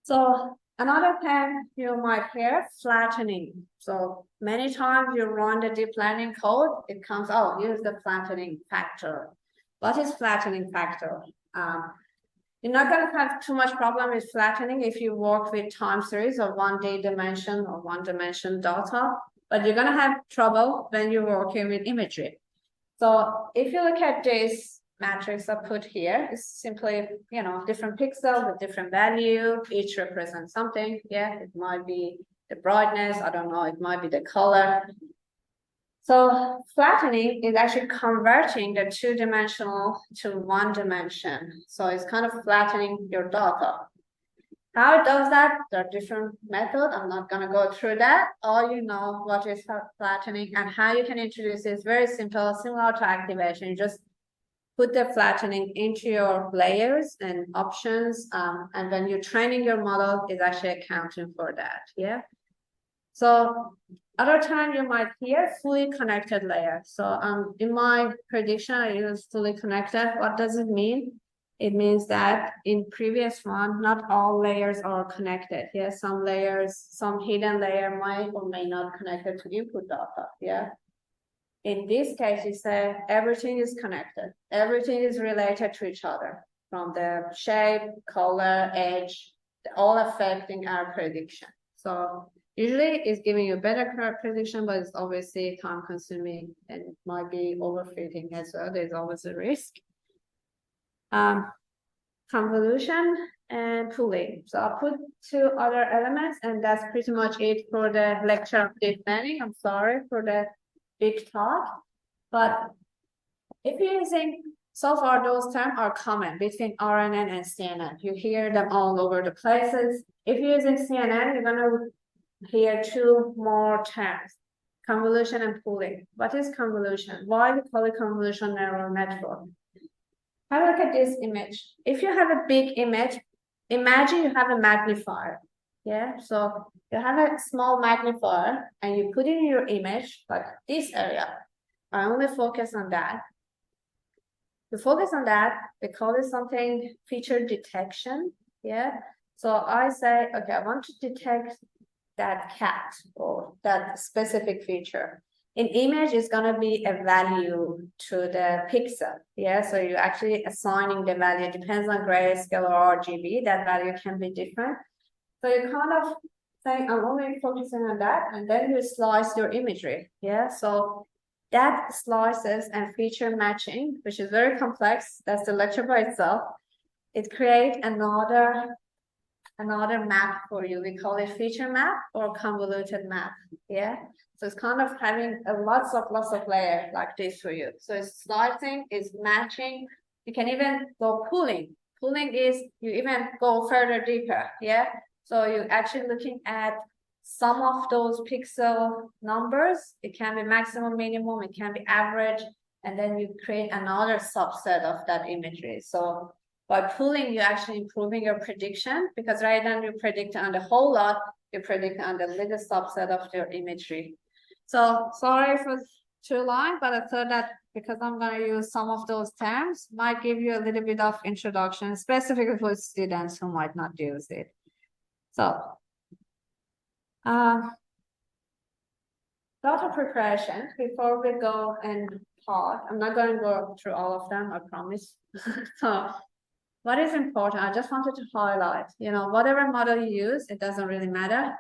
Speaker 1: So Another thing you might hear, flattening. So many times you run the deep learning code, it comes, oh, use the flattening factor. What is flattening factor? You're not going to have too much problem with flattening if you work with time series or 1D dimension or 1-dimension data, but you're going to have trouble when you're working with imagery. So if you look at this matrix I put here, it's simply, you know, different pixels with different value, each represents something. Yeah, it might be the brightness, I don't know, it might be the color. So flattening is actually converting the 2-dimensional to 1 dimension. So it's kind of flattening your data. How it does that? There are different methods. I'm not going to go through that. All you know what is flattening and how you can introduce it is very simple, similar to activation. You just put the flattening into your layers and options. And when you're training your model, it's actually accounting for that. Yeah. So other time you might hear fully connected layer. So in my prediction, I use fully connected. What does it mean? It means that in previous one, not all layers are connected. Yeah, some layers, some hidden layer might or may not connected to input data. Yeah. In this case, you say everything is connected. Everything is related to each other, from the shape, color, edge, all affecting our prediction. So usually it's giving you a better prediction, but it's obviously time consuming and it might be overfitting as well. There's always a risk. Convolution and pooling. So I'll put 2 other elements, and that's pretty much it for the lecture of deep learning. I'm sorry for the big talk, but if you're using, so far those terms are common between RNN and CNN. You hear them all over the places. If you're using CNN, you're going to hear 2 more terms, convolution and pooling. What is convolution? Why we call it convolutional neural network? Have a look at this image. If you have a big image, imagine you have a magnifier. Yeah, so you have a small magnifier and you put in your image, like this area. I only focus on that. To focus on that, we call it something feature detection. Yeah, so I say, okay, I want to detect that cat or that specific feature. In image is going to be a value to the pixel. Yeah, so you're actually assigning the value. It depends on grayscale or RGB. That value can be different. So you kind of saying, I'm only focusing on that, and then you slice your imagery. Yeah, so that slices and feature matching, which is very complex. That's the lecture by itself. It creates another map for you. We call it feature map or convoluted map. Yeah. So it's kind of having lots of layers like this for you. So it's slicing, it's matching. You can even go pooling. Pooling is you even go further deeper. Yeah. So you're actually looking at some of those pixel numbers. It can be maximum, minimum, it can be average, and then you create another subset of that imagery. So by pooling, you're actually improving your prediction, because right now you predict on the whole lot, you predict on the little subset of your imagery. So sorry for too long, but I thought that because I'm going to use some of those terms, might give you a little bit of introduction, specifically for students who might not use it. So, data preparation, before we go and talk, I'm not going to go through all of them, I promise. So, what is important? I just wanted to highlight, you know, whatever model you use, it doesn't really matter.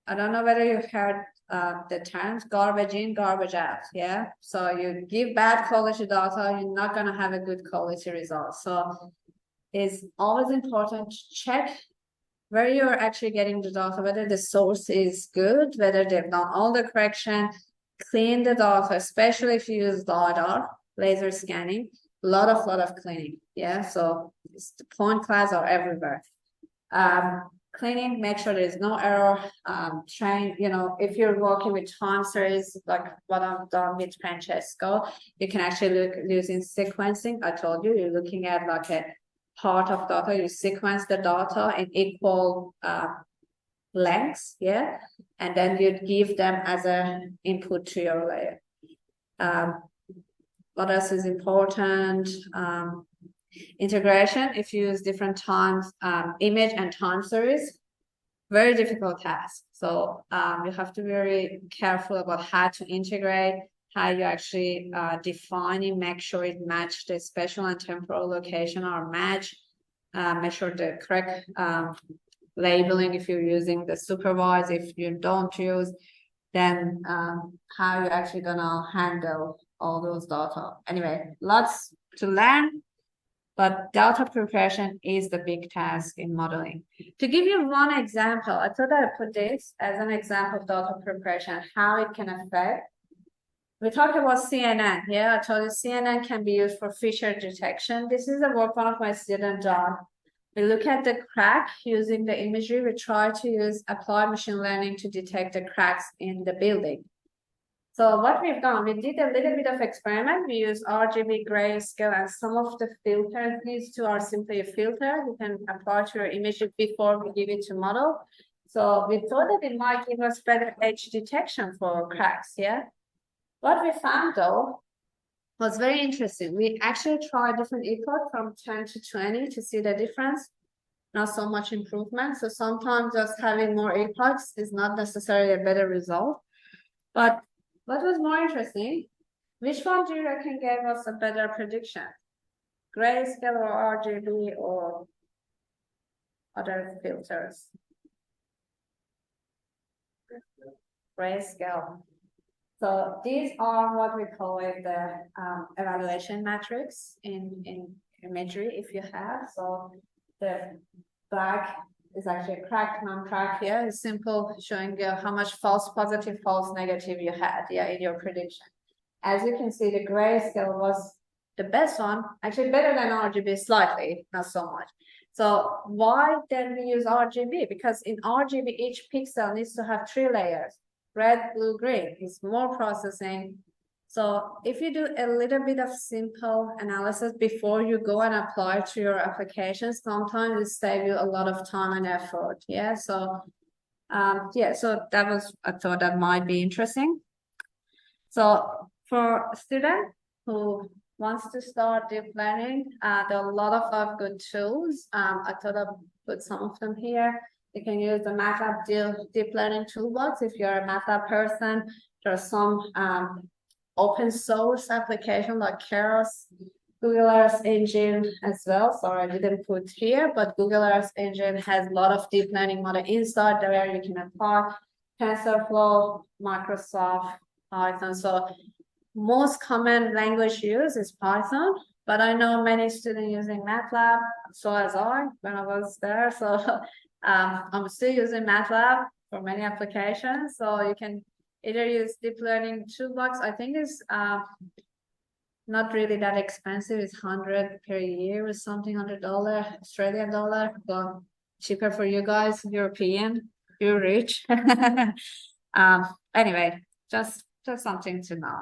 Speaker 1: I don't know whether you've heard the terms garbage in, garbage out. Yeah. So you give bad quality data, you're not going to have a good quality result. So it's always important to check where you're actually getting the data, whether the source is good, whether they've done all the correction, clean the data, especially if you use LiDAR, laser scanning. A lot of cleaning. Yeah, so the point clouds are everywhere. Cleaning, make sure there's no error. Train, you know, if you're working with time series, like what I've done with Francesco, you can actually look using sequencing. I told you, you're looking at like a part of data, you sequence the data in equal lengths, yeah, and then you give them as an input to your layer. What else is important? Integration, if you use different times, image and time series. very difficult task. So you have to be very careful about how to integrate, how you actually define it, make sure it matches the spatial and temporal location or match, make sure the correct labeling if you're using the supervised. If you don't use, then how you're actually gonna handle all those data. Anyway, lots to learn, but data preparation is the big task in modeling. To give you one example, I thought I'd put this as an example of data preparation, how it can affect. We talked about CNN. Yeah, I told you CNN can be used for feature detection. This is the work one of my students done. We look at the crack using the imagery. We try to use applied machine learning to detect the cracks in the building. So what we've done, we did a little bit of experiment. We use RGB, grayscale, and some of the filters. These two are simply a filter. You can apply to your image before we give it to model. So we thought that it might give us better edge detection for cracks, yeah? What we found though was very interesting. We actually tried different epoch from 10 to 20 to see the difference. Not so much improvement. So sometimes just having more epochs is not necessarily a better result. But what was more interesting, which one do you reckon gave us a better prediction? Grayscale or RGB or other filters? Grayscale. So these are what we call it the evaluation metrics in imagery if you have. So the black is actually a cracked, non-cracked here. It's simple, showing you how much false positive, false negative you had, yeah, in your prediction. As you can see, the grayscale was the best one, actually better than RGB slightly, not so much. So why then we use RGB? Because in RGB, each pixel needs to have 3 layers, red, blue, green. It's more processing. So if you do a little bit of simple analysis before you go and apply to your application, sometimes it saves you a lot of time and effort. Yeah. So yeah, so that was, I thought that might be interesting. So for a student who wants to start deep learning, there are a lot of good tools. I thought I'd put some of them here. You can use the MATLAB deep learning toolbox if you're a MATLAB person. There are some open source application like Keras, Google Earth Engine as well. Sorry, I didn't put here, but Google Earth Engine has a lot of deep learning model inside there. You can apply TensorFlow, Microsoft, Python. So most common language used is Python, but I know many students using MATLAB, so as I when I was there. So I'm still using MATLAB for many applications. So you can either use deep learning toolbox. I think it's not really that expensive. It's $100 per year or something, $100 Australian dollar. So cheaper for you guys, European, you're rich. Anyway, just something to know.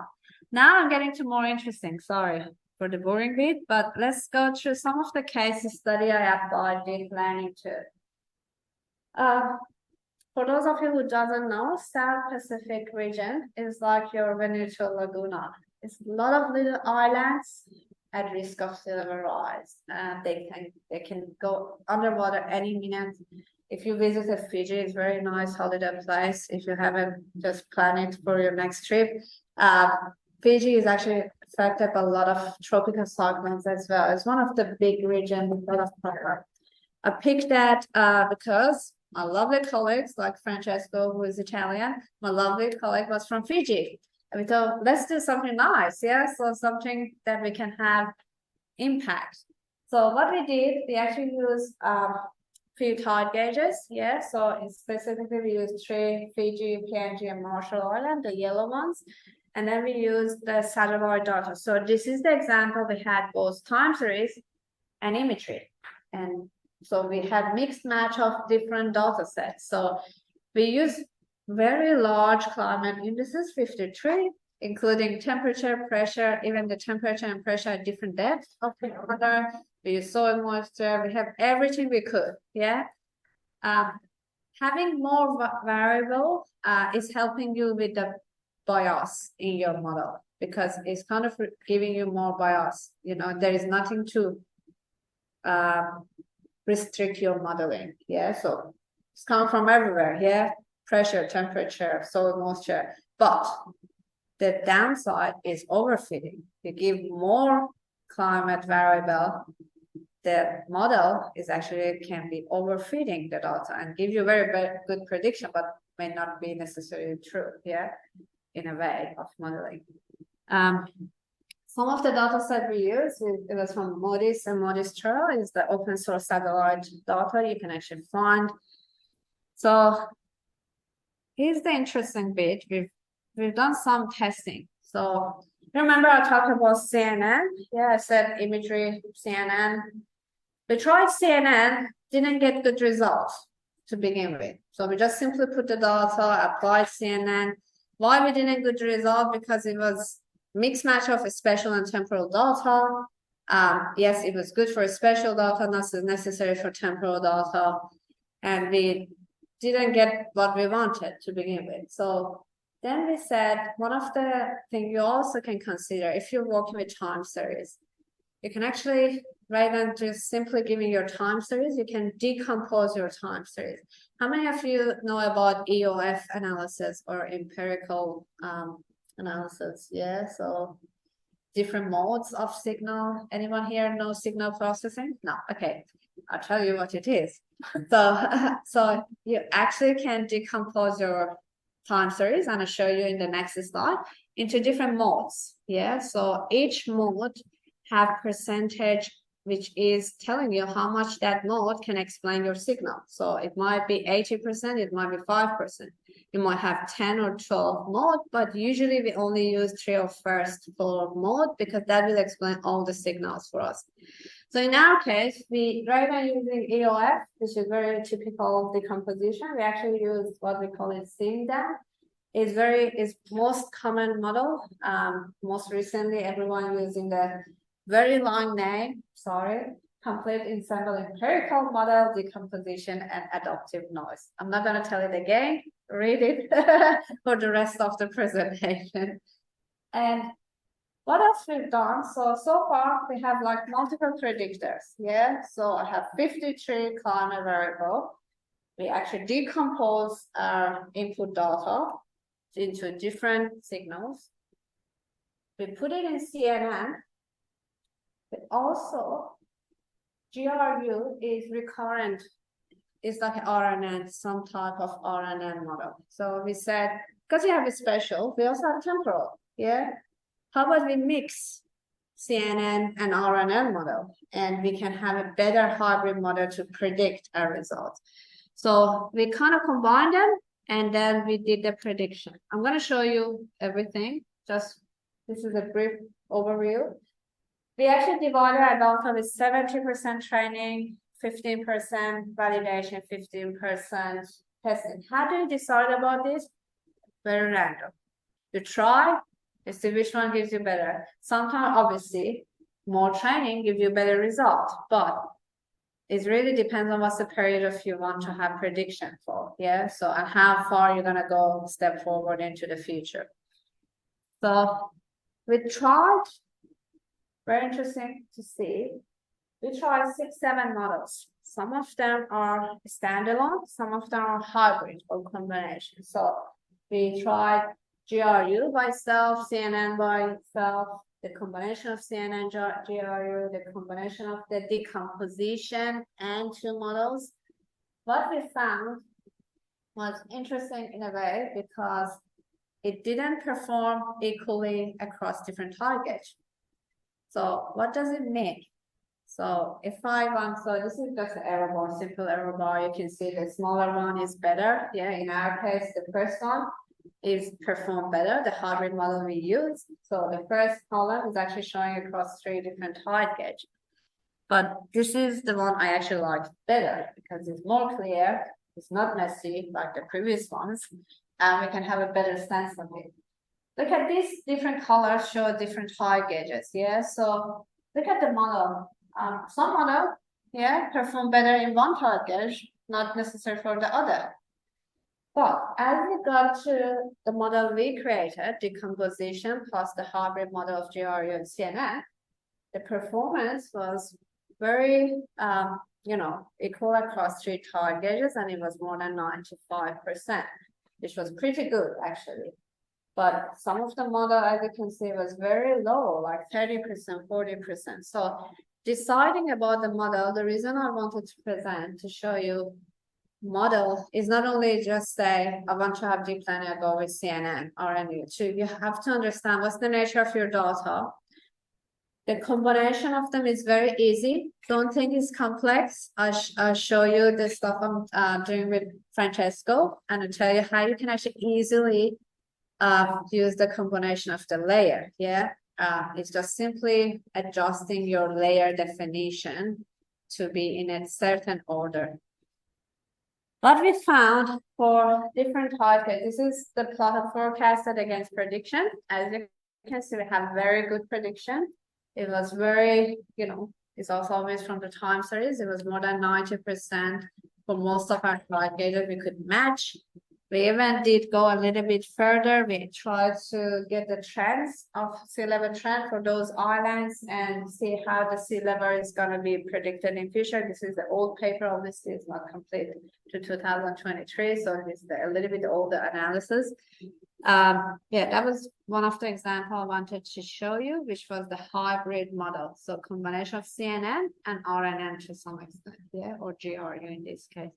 Speaker 1: Now I'm getting to more interesting. Sorry for the boring bit, but let's go through some of the case study I applied deep learning to. For those of you who doesn't know, South Pacific region is like your Venetian Lagoon. It's a lot of little islands at risk of sea level rise. They can go underwater any minute. If you visit Fiji, it's very nice holiday place. If you haven't just planned it for your next trip, Fiji is actually affected by a lot of tropical cyclones as well. It's one of the big regions with a lot of power. I picked that because my lovely colleagues like Francesco, who is Italian, my lovely colleague was from Fiji. And we thought, let's do something nice, yeah? So something that we can have impact. So what we did, we actually used few tide gauges, yeah? So specifically we used 3 Fiji, PNG, and Marshall Island, the yellow ones. And then we used the satellite data. So this is the example. We had both time series and imagery. And so we had mixed match of different data sets. So we use very large climate indices, 53, including temperature, pressure, even the temperature and pressure at different depths of the water. We use soil moisture. We have everything we could, yeah? Having more variable is helping you with the bias in your model because it's kind of giving you more bias. You know, there is nothing to restrict your modeling. Yeah, so It's coming from everywhere, yeah? Pressure, temperature, soil moisture. But the downside is overfitting. You give more climate variable, the model is actually can be overfitting the data and give you very good prediction, but may not be necessarily true, yeah, in a way of modeling. Some of the data set we use, it was from Moody's, and Moody's Trail is the open source satellite data you can actually find. So here's the interesting bit. We've done some testing. So remember I talked about CNN? Yeah, I said imagery, CNN. We tried CNN, didn't get good results to begin with. So we just simply put the data, applied CNN. Why we didn't get good result? Because it was mixed match of spatial and temporal data. Yes, it was good for spatial data, not necessary for temporal data. And we didn't get what we wanted to begin with. So then we said, one of the things you also can consider, if you're working with time series, you can actually, rather than just simply giving your time series, you can decompose your time series. How many of you know about EOF analysis or empirical analysis? Yeah, so different modes of signal. Anyone here know signal processing? No, okay. I'll tell you what it is. So you actually can decompose your time series, and I'll show you in the next slide, into different modes. Yeah, so each mode have percentage which is telling you how much that mode can explain your signal. So it might be 80%, it might be 5%. You might have 10 or 12 mode, but usually we only use 3 or first 4 mode because that will explain all the signals for us. So in our case, rather than using EOF, which is very typical decomposition, we actually use what we call it CEEMDAN. Is most common model. Most recently, everyone using the very long name, complete ensemble empirical model, decomposition, and adaptive noise. I'm not going to tell it again, read it for the rest of the presentation. And what else we've done? So far we have like multiple predictors. Yeah, so I have 53 climate variable. We actually decompose our input data into different signals. We put it in CNN, but also GRU is recurrent. It's like RNN, some type of RNN model. So we said, because we have a spatial, we also have temporal. Yeah. How about we mix CNN and RNN model, and we can have a better hybrid model to predict our results. So we kind of combined them, and then we did the prediction. I'm going to show you everything. Just this is a brief overview. We actually divided our data with 70% training, 15% validation, 15% testing. How do you decide about this? Very random. You try, you see which one gives you better. Sometimes, obviously, more training gives you better results, but it really depends on what's the period of you want to have prediction for. Yeah, so and how far you're gonna go step forward into the future. So we tried. Very interesting to see. We tried 6-7 models. Some of them are standalone, some of them are hybrid or combination. So we tried GRU by itself, CNN by itself, the combination of CNN, GRU, the combination of the decomposition and 2 models. What we found was interesting in a way because it didn't perform equally across different targets. So what does it mean? So if I want, so this is just an error bar, simple error bar. You can see the smaller one is better. Yeah, in our case, the first one is performed better, the hybrid model we use. So the first column is actually showing across 3 different height gauge. But this is the one I actually like better because it's more clear, it's not messy like the previous ones, and we can have a better sense of it. Look at these different colors show different height gauges. Yeah, so look at the model. Some model, yeah, perform better in one height gauge, not necessary for the other. But as we got to the model we created, decomposition plus the hybrid model of GRU and CNN, the performance was very equal across 3 tide gauges, and it was more than 95%, which was pretty good actually. But some of the model, as you can see, was very low, like 30%, 40%. So deciding about the model, the reason I wanted to present to show you model is not only just say, I want to have deep learning, I go with CNN or NU2. You have to understand what's the nature of your data. The combination of them is very easy. Don't think it's complex. I'll show you the stuff I'm doing with Francesco, and I'll tell you how you can actually easily use the combination of the layer. Yeah, it's just simply adjusting your layer definition to be in a certain order. What we found for different targets, this is the plot of forecasted against prediction. As you can see, we have very good prediction. It was very, it's also always from the time series. It was more than 90% for most of our targets we could match. We even did go a little bit further. We tried to get the trends of sea level trend for those islands and see how the sea level is going to be predicted in future. This is the old paper, obviously it's not complete to 2023, so this is a little bit older analysis. Yeah, that was one of the examples I wanted to show you, which was the hybrid model. So combination of CNN and RNN to some extent, yeah, or GRU in this case.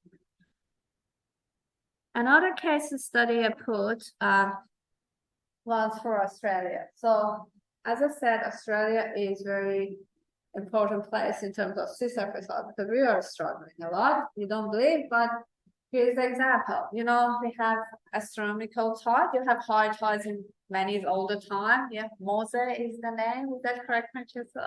Speaker 1: Another case study I put was for Australia. So as I said, Australia is very important place in terms of sea surface because we are struggling a lot. You don't believe, but here's the example. We have astronomical tide. You have high tides in Venice all the time. Yeah, Mose is the name. Is that correct, Francesco?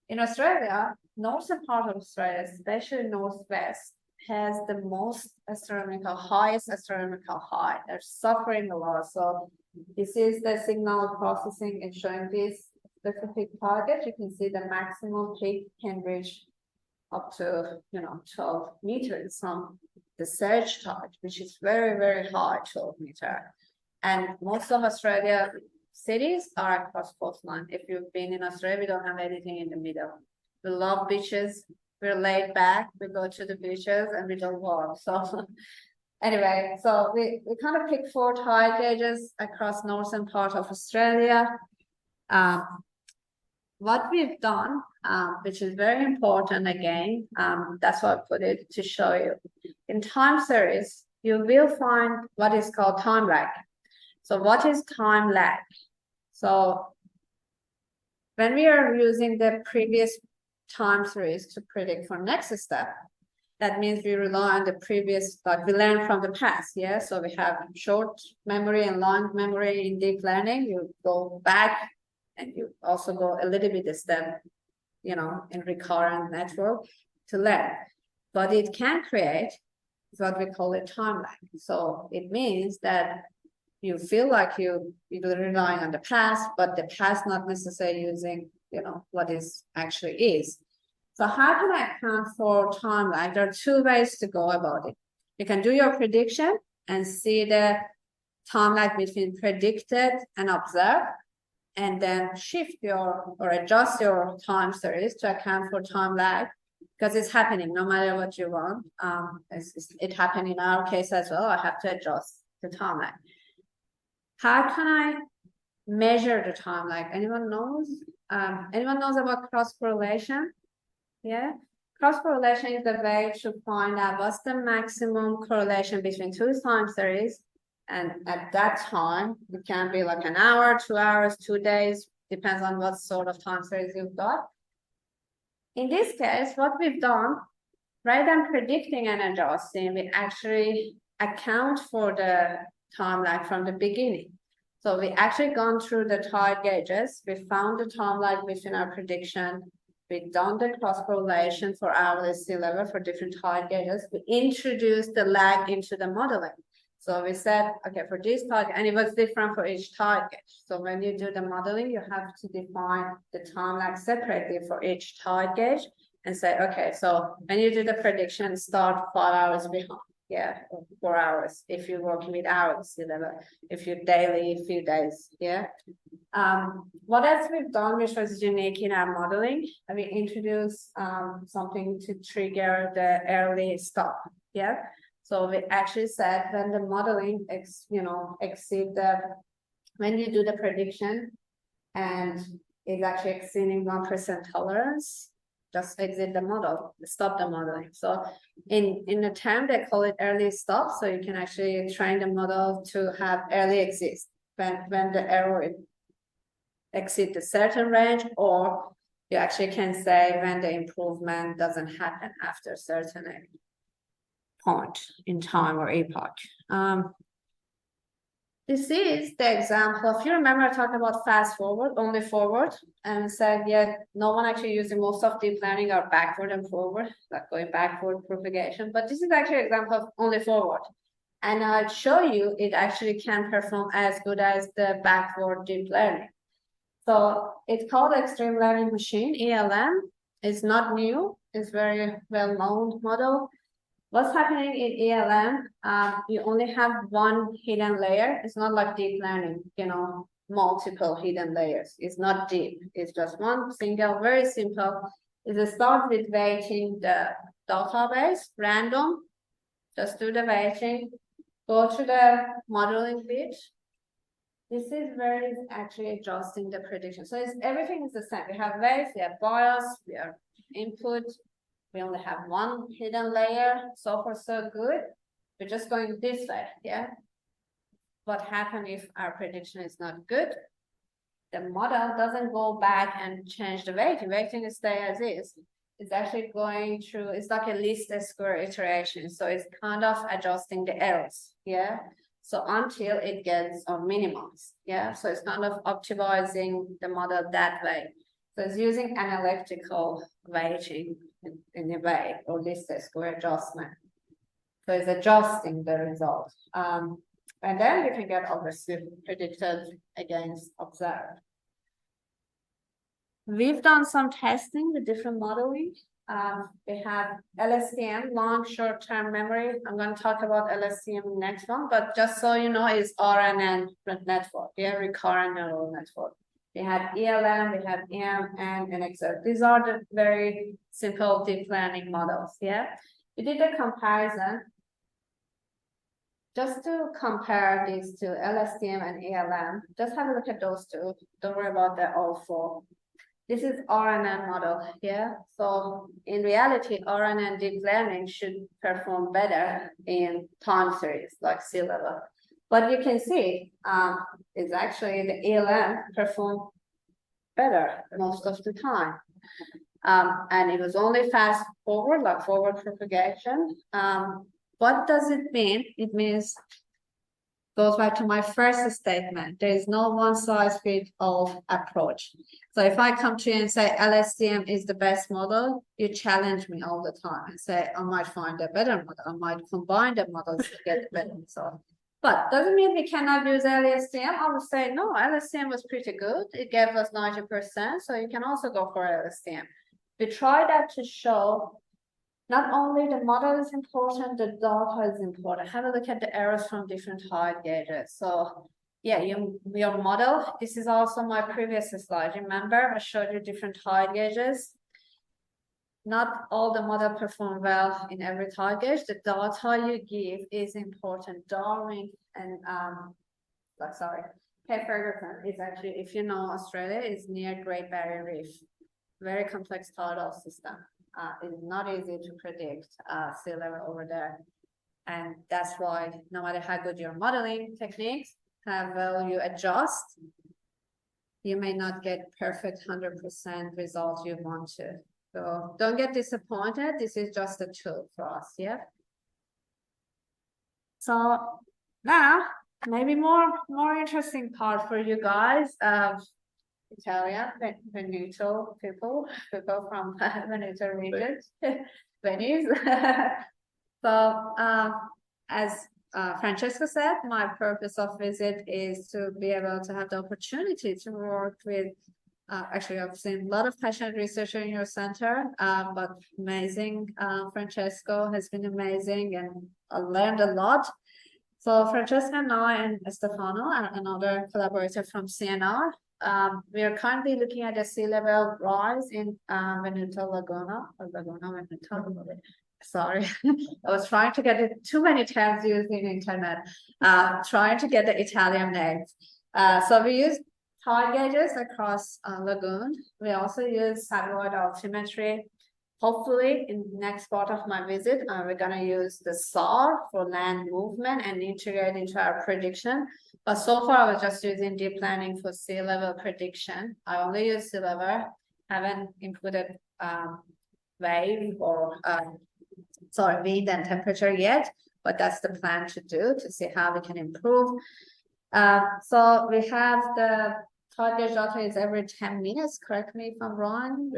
Speaker 1: In Australia, northern part of Australia, especially northwest, has the most highest astronomical high. They're suffering a lot. So this is the signal processing and showing this specific target. You can see the maximum peak can reach up to 12 meters from the surge tide, which is very, very high, 12 meters. And most of Australia cities are across coastline. If you've been in Australia, we don't have anything in the middle. We love beaches. We're laid back. We go to the beaches and we don't walk. So anyway, so we kind of picked 4 tide gauges across northern part of Australia. What we've done, which is very important again, that's why I put it to show you. In time series, you will find what is called time lag. So what is time lag? So when we are using the previous time series to predict for next step, that means we rely on the previous, like we learn from the past, yeah? So we have short memory and long memory in deep learning. You go back and you also go a little bit a step, in recurrent network to learn. But it can create what we call a time lag. So it means that you feel like you're relying on the past, but the past not necessarily using what is actually is. So how can I account for time lag? There are 2 ways to go about it. You can do your prediction and see the time lag between predicted and observed, and then shift or adjust your time series to account for time lag, because it's happening no matter what you want. It happened in our case as well. I have to adjust the time lag. How can I measure the time lag? Anyone knows? Anyone knows about cross correlation? Yeah, cross correlation is the way to find out what's the maximum correlation between 2 time series, and at that time it can be like an hour, 2 hours, 2 days, depends on what sort of time series you've got. In this case, what we've done, rather than predicting and adjusting, we actually account for the time lag from the beginning. So we actually gone through the tide gauges. We found the time lag between our prediction. We've done the cross correlation for hourly sea level for different tide gauges. We introduced the lag into the modeling. So we said, okay, for this tide, and it was different for each tide gauge. So when you do the modeling, you have to define the time lag separately for each tide gauge and say, okay, so when you do the prediction, start 5 hours behind. yeah, or 4 hours if you're working with hours, sea level, if you're daily, few days, yeah. What else we've done, which was unique in our modeling, we introduced something to trigger the early stop, yeah. So we actually said when the modeling exceed when you do the prediction and it's actually exceeding 1% tolerance, just exit the model, stop the modeling. So in the term, they call it early stop. So you can actually train the model to have early exit when the error exceeds a certain range, or you actually can say when the improvement doesn't happen after a certain point in time or epoch. This is the example. If you remember, I talked about fast forward, only forward, and said, yeah, no one actually using most of deep learning are backward and forward, like going backward propagation. But this is actually an example of only forward. And I'll show you it actually can perform as good as the backward deep learning. So it's called extreme learning machine, ELM. It's not new. It's very well-known model. What's happening in ELM, you only have one hidden layer. It's not like deep learning, multiple hidden layers. It's not deep. It's just one single, very simple. It starts with weighting the database, random. Just do the weighting. Go to the modeling bit. This is where it's actually adjusting the prediction. So everything is the same. We have weights, we have bias, we have input. We only have one hidden layer. So far, so good. We're just going this way, yeah? What happens if our prediction is not good? The model doesn't go back and change the weighting. Weighting stay as is. It's actually going through, it's like a least square iteration. So it's kind of adjusting the errors, yeah? So until it gets minimized, yeah? So it's kind of optimizing the model that way. So it's using analytical weighting in a way, or least square adjustment. So it's adjusting the result. And then you can get obviously predicted against observed. We've done some testing with different modeling. We have LSTM, long short-term memory. I'm going to talk about LSTM next one, but just so you know, it's RNN network, yeah, recurrent neural network. We have ELM, we have EMN, and XR. These are the very simple deep learning models, yeah? We did a comparison just to compare these two, LSTM and ELM. Just have a look at those two. Don't worry about the all four. This is RNN model, yeah? So in reality, RNN deep learning should perform better in time series, like sea level. But you can see is actually the ELM perform better most of the time. And it was only fast forward, like forward propagation. What does it mean? It means, goes back to my first statement, there is no one size fits all approach. So if I come to you and say LSTM is the best model, you challenge me all the time and say, I might find a better model. I might combine the models to get a better result. But doesn't mean we cannot use LSTM. I would say, no, LSTM was pretty good. It gave us 90%. So you can also go for LSTM. We tried that to show not only the model is important, the data is important. Have a look at the errors from different height gauges. So yeah, your model, this is also my previous slide. Remember, I showed you different height gauges. Not all the model perform well in every height gauge. The data you give is important. Darwin and Ferguson is actually, if you know Australia, is near Great Barrier Reef. Very complex tidal system. It's not easy to predict sea level over there. And that's why no matter how good your modeling techniques, how well you adjust, you may not get perfect 100% results you want to. So don't get disappointed. This is just a tool for us, yeah? So now, maybe more interesting part for you guys. Italian, Veneto people from Veneto region, Venice. So as Francesco said, my purpose of visit is to be able to have the opportunity to work with Actually, I've seen a lot of passionate researchers in your center, but amazing. Francesco has been amazing, and I learned a lot. So Francesca and I and Stefano are another collaborator from CNR. We are currently looking at a sea level rise in Venetian Lagoon. Sorry, I was trying to get it too many times using internet, trying to get the Italian names. So we use tide gauges across lagoon. We also use satellite altimetry. Hopefully, in the next part of my visit, we're gonna use the SAR for land movement and integrate into our prediction. But so far, I was just using deep learning for sea level prediction. I only use sea level, haven't included wave or wind and temperature yet, but that's the plan to do to see how we can improve. So we have the target data is every 10 minutes, correct me if I'm wrong.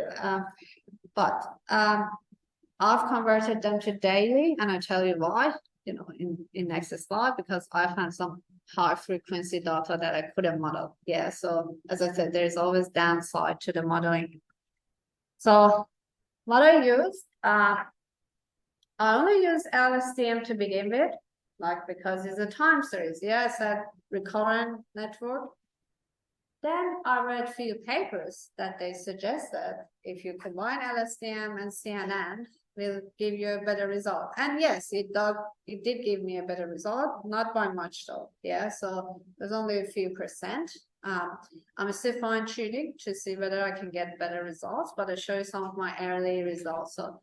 Speaker 1: But I've converted them to daily, and I'll tell you why, in next slide, because I found some high frequency data that I couldn't model. Yeah, so as I said, there's always downside to the modeling. So what I use, I only use LSTM to begin with, because it's a time series. Yeah, it's a recurrent network. Then I read a few papers that they suggested if you combine LSTM and CNN, will give you a better result. And yes, it did give me a better result, not by much though. Yeah, so there's only a few percent. I'm still fine tuning to see whether I can get better results, but I'll show you some of my early results. So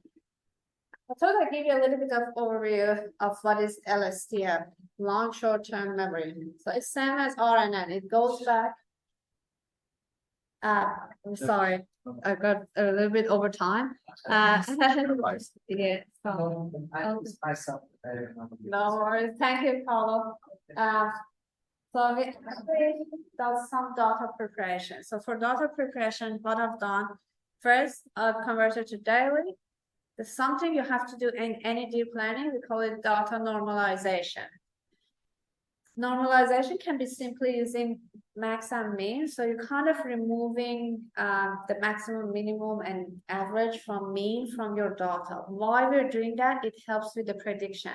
Speaker 1: I thought I'd give you a little bit of overview of what is LSTM, long short-term memory. So it's same as RNN. It goes back. I'm sorry, I got a little bit over time. Yeah, so, no worries. Thank you, Paulo. So we actually done some data preparation. So for data preparation, what I've done, first, I've converted to daily. There's something you have to do in any deep learning. We call it data normalization. Normalization can be simply using max and mean. So you're kind of removing the maximum, minimum, and average from mean from your data. Why we're doing that? It helps with the prediction.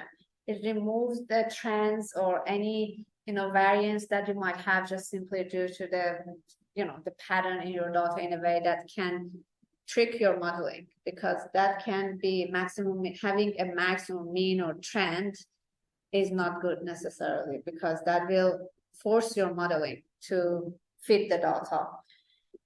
Speaker 1: It removes the trends or any variance that you might have just simply due to the pattern in your data in a way that can trick your modeling, because that can be having a maximum mean or trend is not good necessarily, because that will force your modeling to fit the data.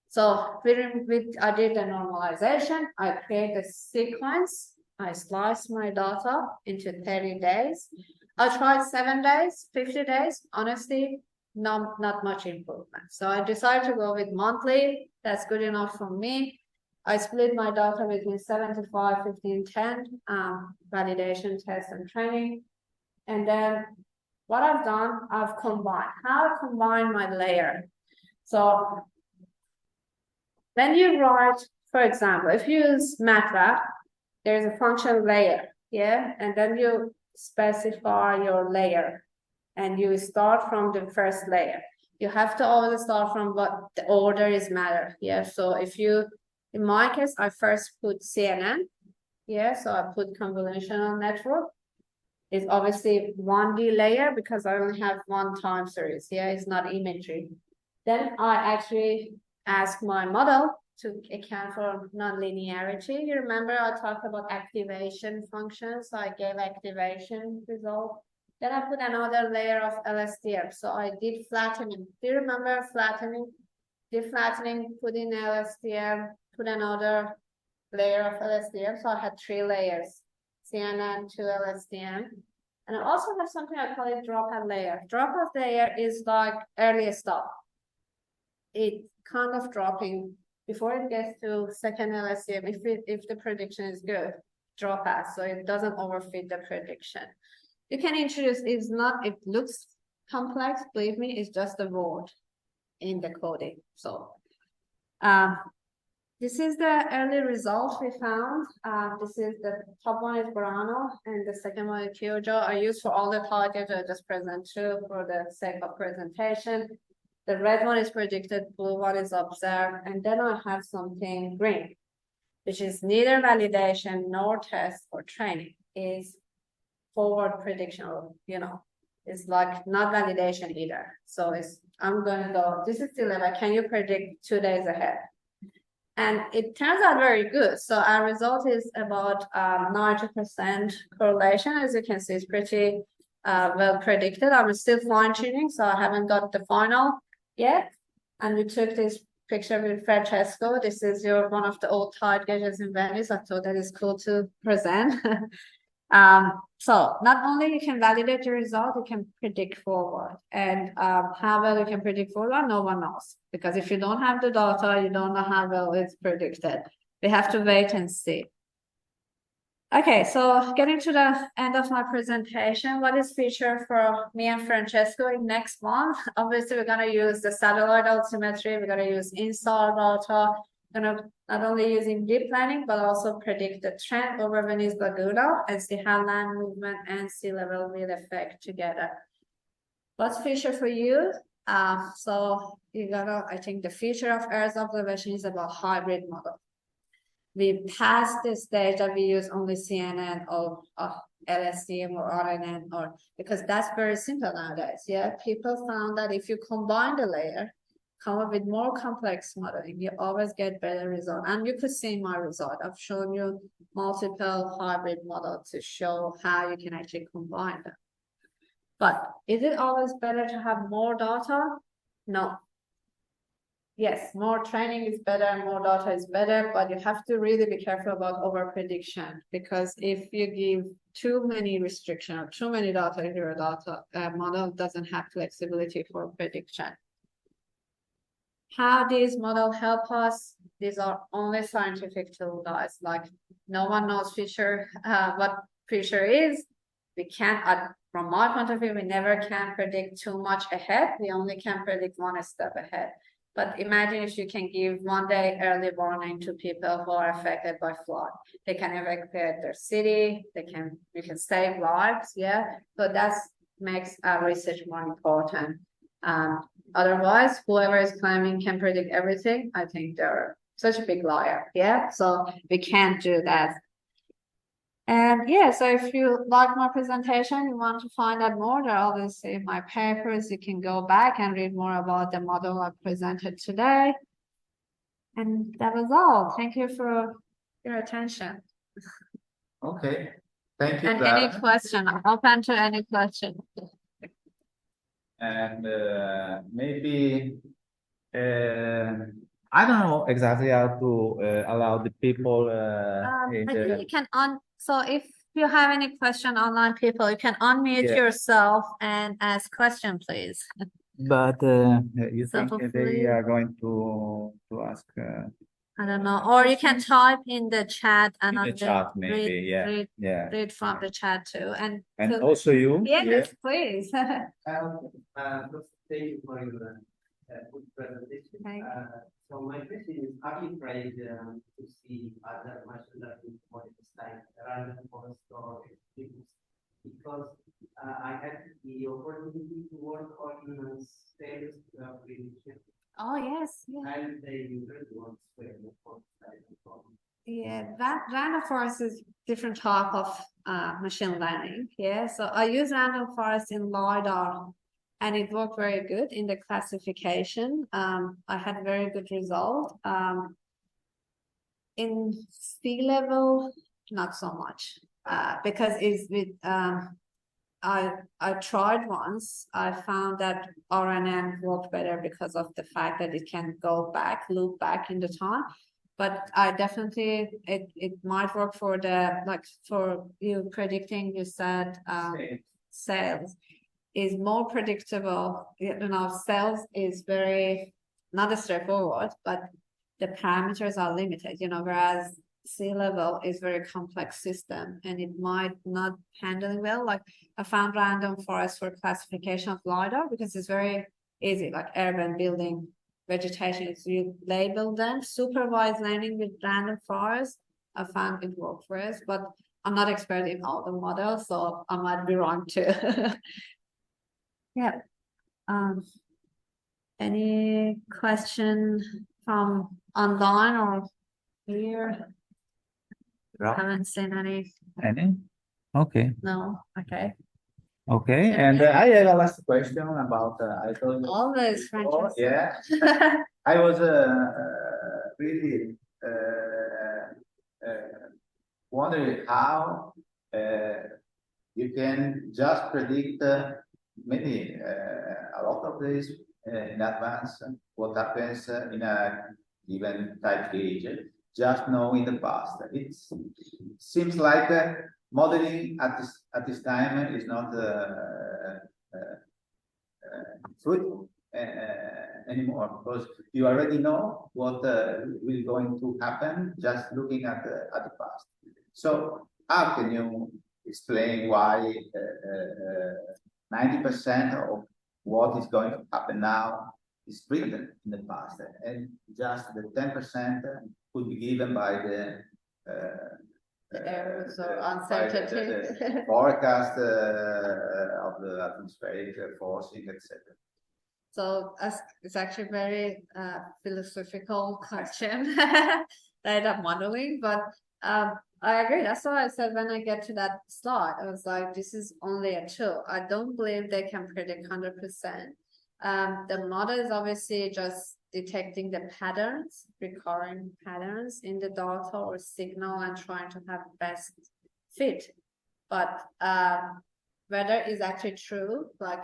Speaker 1: So I did the normalization. I create a sequence. I slice my data into 30 days. I tried 7 days, 50 days. Honestly, not much improvement. So I decided to go with monthly. That's good enough for me. I split my data between 75, 15, 10, validation, test, and training. And then what I've done, I've combined. How I combine my layer. So when you write, for example, if you use MATLAB, there's a function layer, yeah? And then you specify your layer and you start from the first layer. You have to always start from what the order is matter, yeah? So in my case, I first put CNN, yeah? So I put convolutional network. It's obviously 1D layer because I only have one time series. Yeah, it's not imagery. Then I actually ask my model to account for non-linearity. You remember I talked about activation functions. So I gave activation result. Then I put another layer of LSTM. So I did flattening. Do you remember flattening? Did flattening, put in LSTM, put another layer of LSTM. So I had 3 layers. CNN to LSTM. And I also have something I call it dropout layer. Dropout layer is like early stop. It's kind of dropping before it gets to second LSTM. If the prediction is good, drop out, so it doesn't overfit the prediction. You can introduce, it looks complex, believe me, it's just a word in the coding. So this is the early results we found. This is the top one is Burano, and the second one is Kyojo. I use for all the targets I just present to for the sake of presentation. The red one is predicted, blue one is observed, and then I have something green, which is neither validation nor test or training, is forward prediction, or it's like not validation either. So I'm going to go, this is still level, can you predict 2 days ahead? And it turns out very good. So our result is about 90% correlation. As you can see, it's pretty well predicted. I'm still fine tuning, so I haven't got the final yet. And we took this picture with Francesco. This is one of the old tide gauges in Venice. I thought that is cool to present. So not only you can validate your result, you can predict forward. And how well you can predict forward, no one knows. Because if you don't have the data, you don't know how well it's predicted. We have to wait and see. Okay, so getting to the end of my presentation, what is featured for me and Francesco in next month? Obviously, we're going to use the satellite altimetry. We're going to use install data. We're going to not only using deep learning, but also predict the trend over Venetian Lagoon and see how land movement and sea level will affect together. What's featured for you? So I think the future of Earth observation is about hybrid model. We passed the stage that we use only CNN or LSTM or RNN, because that's very simple nowadays. Yeah, people found that if you combine the layer, come up with more complex modeling, you always get better result. And you could see my result. I've shown you multiple hybrid models to show how you can actually combine them. But is it always better to have more data? No. Yes, more training is better, more data is better, but you have to really be careful about over prediction, because if you give too many restrictions or too many data in your data model doesn't have flexibility for prediction. How these models help us? These are only scientific tools, guys. Like no one knows what future is. We can't, from my point of view, we never can predict too much ahead. We only can predict one step ahead. But imagine if you can give 1 day early warning to people who are affected by flood. They can evacuate their city. You can save lives. Yeah. So that makes research more important. Otherwise, whoever is claiming can predict everything, I think they're such a big liar. Yeah. So we can't do that. And yeah, so if you like my presentation, you want to find out more, there are obviously my papers. You can go back and read more about the model I presented today. And that was all. Thank you for your attention.
Speaker 2: Okay. Thank you.
Speaker 1: And any question, I'm open to any question.
Speaker 2: And maybe I don't know exactly how to allow the people.
Speaker 1: I think you can so if you have any question online, people, you can unmute yourself and ask question, please.
Speaker 2: But you
Speaker 1: So
Speaker 2: think
Speaker 1: hopefully-
Speaker 2: they are going to ask?
Speaker 1: I don't know, or you can type in the chat and
Speaker 2: In the chat, maybe,
Speaker 1: read from the chat too. And
Speaker 2: also you?
Speaker 1: Yes, please.
Speaker 3: Thank you for your good presentation. So my question is, are you afraid to see other machine learning models like random forest or because I had the opportunity to work on sales prediction.
Speaker 1: Oh yes,
Speaker 3: And they usually want to
Speaker 1: yeah, that random forest is different type of machine learning. Yeah, so I use random forest in LiDAR, and it worked very good in the classification. I had very good result. In sea level, not so much, because it's with I tried once. I found that RNN worked better because of the fact that it can go back, loop back in the time. But I definitely it might work for for you predicting. You said sales is more predictable. Sales is very not as straightforward, but the parameters are limited. Whereas sea level is very complex system, and it might not handle well. Like I found random forest for classification of LiDAR because it's very easy, like urban building vegetation. If you label them, supervised learning with random forest, I found it worked for us, but I'm not expert in all the models, so I might be wrong too. Yeah. Any question from online or here? Haven't seen any.
Speaker 2: Any? Okay.
Speaker 1: No, okay.
Speaker 2: Okay, and I have a last question about I told you
Speaker 1: Always,
Speaker 2: before,
Speaker 1: Francesca.
Speaker 2: yeah. I was really wondering how you can just predict maybe a lot of days in advance what happens in a given type gauge, just knowing the past. It seems like modeling at this time is not fruitful anymore, because you already know what will going to happen just looking at the past. So how can you explain why 90% of what is going to happen now is written in the past, and just the 10% could be given by the
Speaker 1: errors or uncertainty.
Speaker 2: the forecast of the atmospheric forcing, etc.
Speaker 1: So it's actually very philosophical question data modeling, but I agree. That's why I said when I get to that slide, I was like, this is only a tool. I don't believe they can predict 100%. The model is obviously just detecting the patterns, recurring patterns in the data or signal, and trying to have best fit. But whether it's actually true, like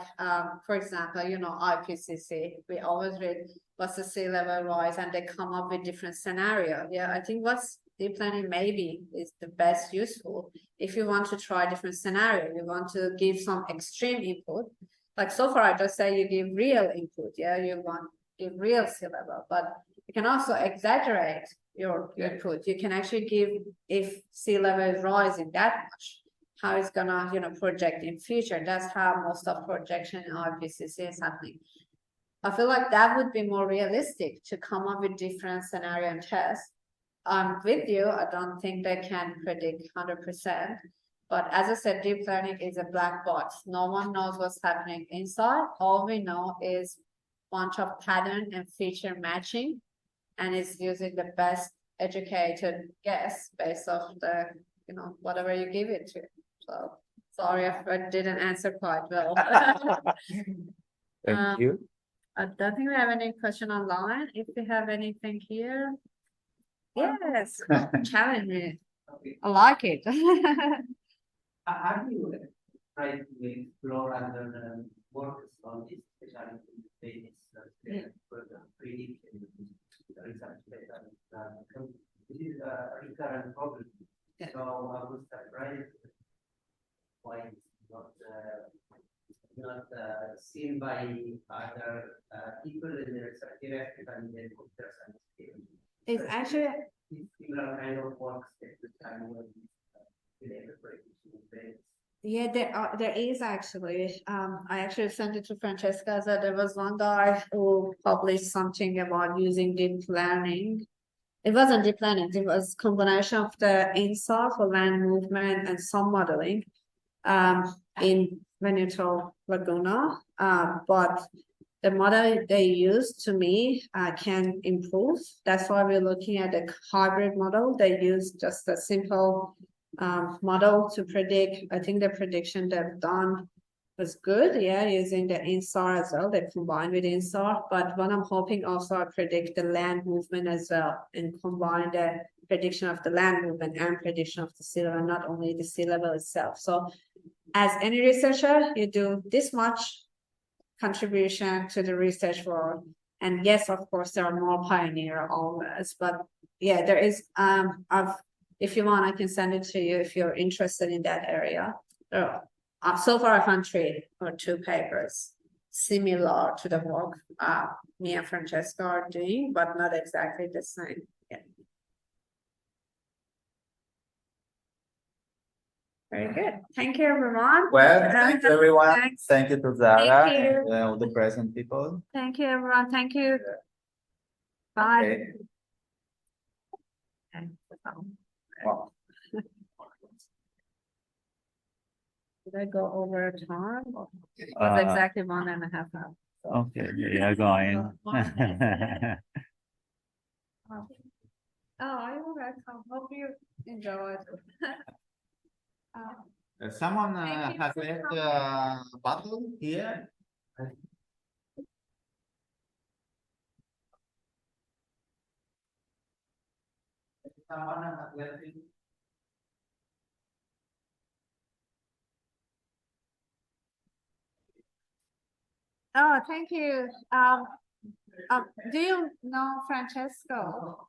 Speaker 1: for example, you know, IPCC, we always read what's the sea level rise, and they come up with different scenario. Yeah, I think what's deep learning maybe is the best useful if you want to try different scenario. You want to give some extreme input, like so far I just say you give real input. Yeah, you want to give real sea level, but you can also exaggerate your input. You can actually give if sea level is rising that much, how it's gonna, you know, project in future. That's how most of projection in IPCC is happening. I feel like that would be more realistic to come up with different scenario and tests. I'm with you. I don't think they can predict 100%. But as I said, deep learning is a black box. No one knows what's happening inside. All we know is bunch of pattern and feature matching, and it's using the best educated guess based off the, you know, whatever you give it to. So sorry if I didn't answer quite well.
Speaker 2: Thank you.
Speaker 1: I don't think we have any question online. If we have anything here, yes, challenge me. I like it.
Speaker 3: Have you tried to explore other works on this, especially in the prediction research data? This is a recurrent problem.
Speaker 1: Yeah.
Speaker 3: So I was surprised why it's not seen by other people in the research area and the computer science.
Speaker 1: It's actually
Speaker 3: Similar kind of works at the time when
Speaker 1: yeah, there is actually. I actually sent it to Francesca. That there was one guy who published something about using deep learning. It wasn't deep learning, it was combination of the Ensemble for land movement and some modeling in Venetian Lagoon. But the model they use, to me, can improve. That's why we're looking at a hybrid model. They use just a simple model to predict. I think the prediction they've done was good, yeah, using the INSAR as well. They combine with INSAR, but what I'm hoping also I predict the land movement as well, and combine the prediction of the land movement and prediction of the sea level, not only the sea level itself. So as any researcher, you do this much contribution to the research world, and yes, of course there are more pioneer always, but yeah, there is if you want, I can send it to you if you're interested in that area. So far I found 3 or 2 papers similar to the work me and Francesca are doing, but not exactly the same. Yeah. Very good. Thank you, everyone.
Speaker 2: Well, thank you, everyone.
Speaker 1: Thanks.
Speaker 2: Thank you to Zara
Speaker 1: Thank you.
Speaker 2: and all the present people.
Speaker 1: Thank you, everyone. Thank you. Bye.
Speaker 2: Okay.
Speaker 1: Okay.
Speaker 2: Wow.
Speaker 1: Did I go over time? It was exactly 1.5 hours.
Speaker 2: Okay, we are going.
Speaker 1: Oh, you're welcome. Hope you enjoyed.
Speaker 2: Someone
Speaker 1: Thank you
Speaker 2: has
Speaker 1: for
Speaker 2: left
Speaker 1: coming.
Speaker 2: a bottle here. Someone has left it.
Speaker 1: Oh, thank you. Do you know Francesco?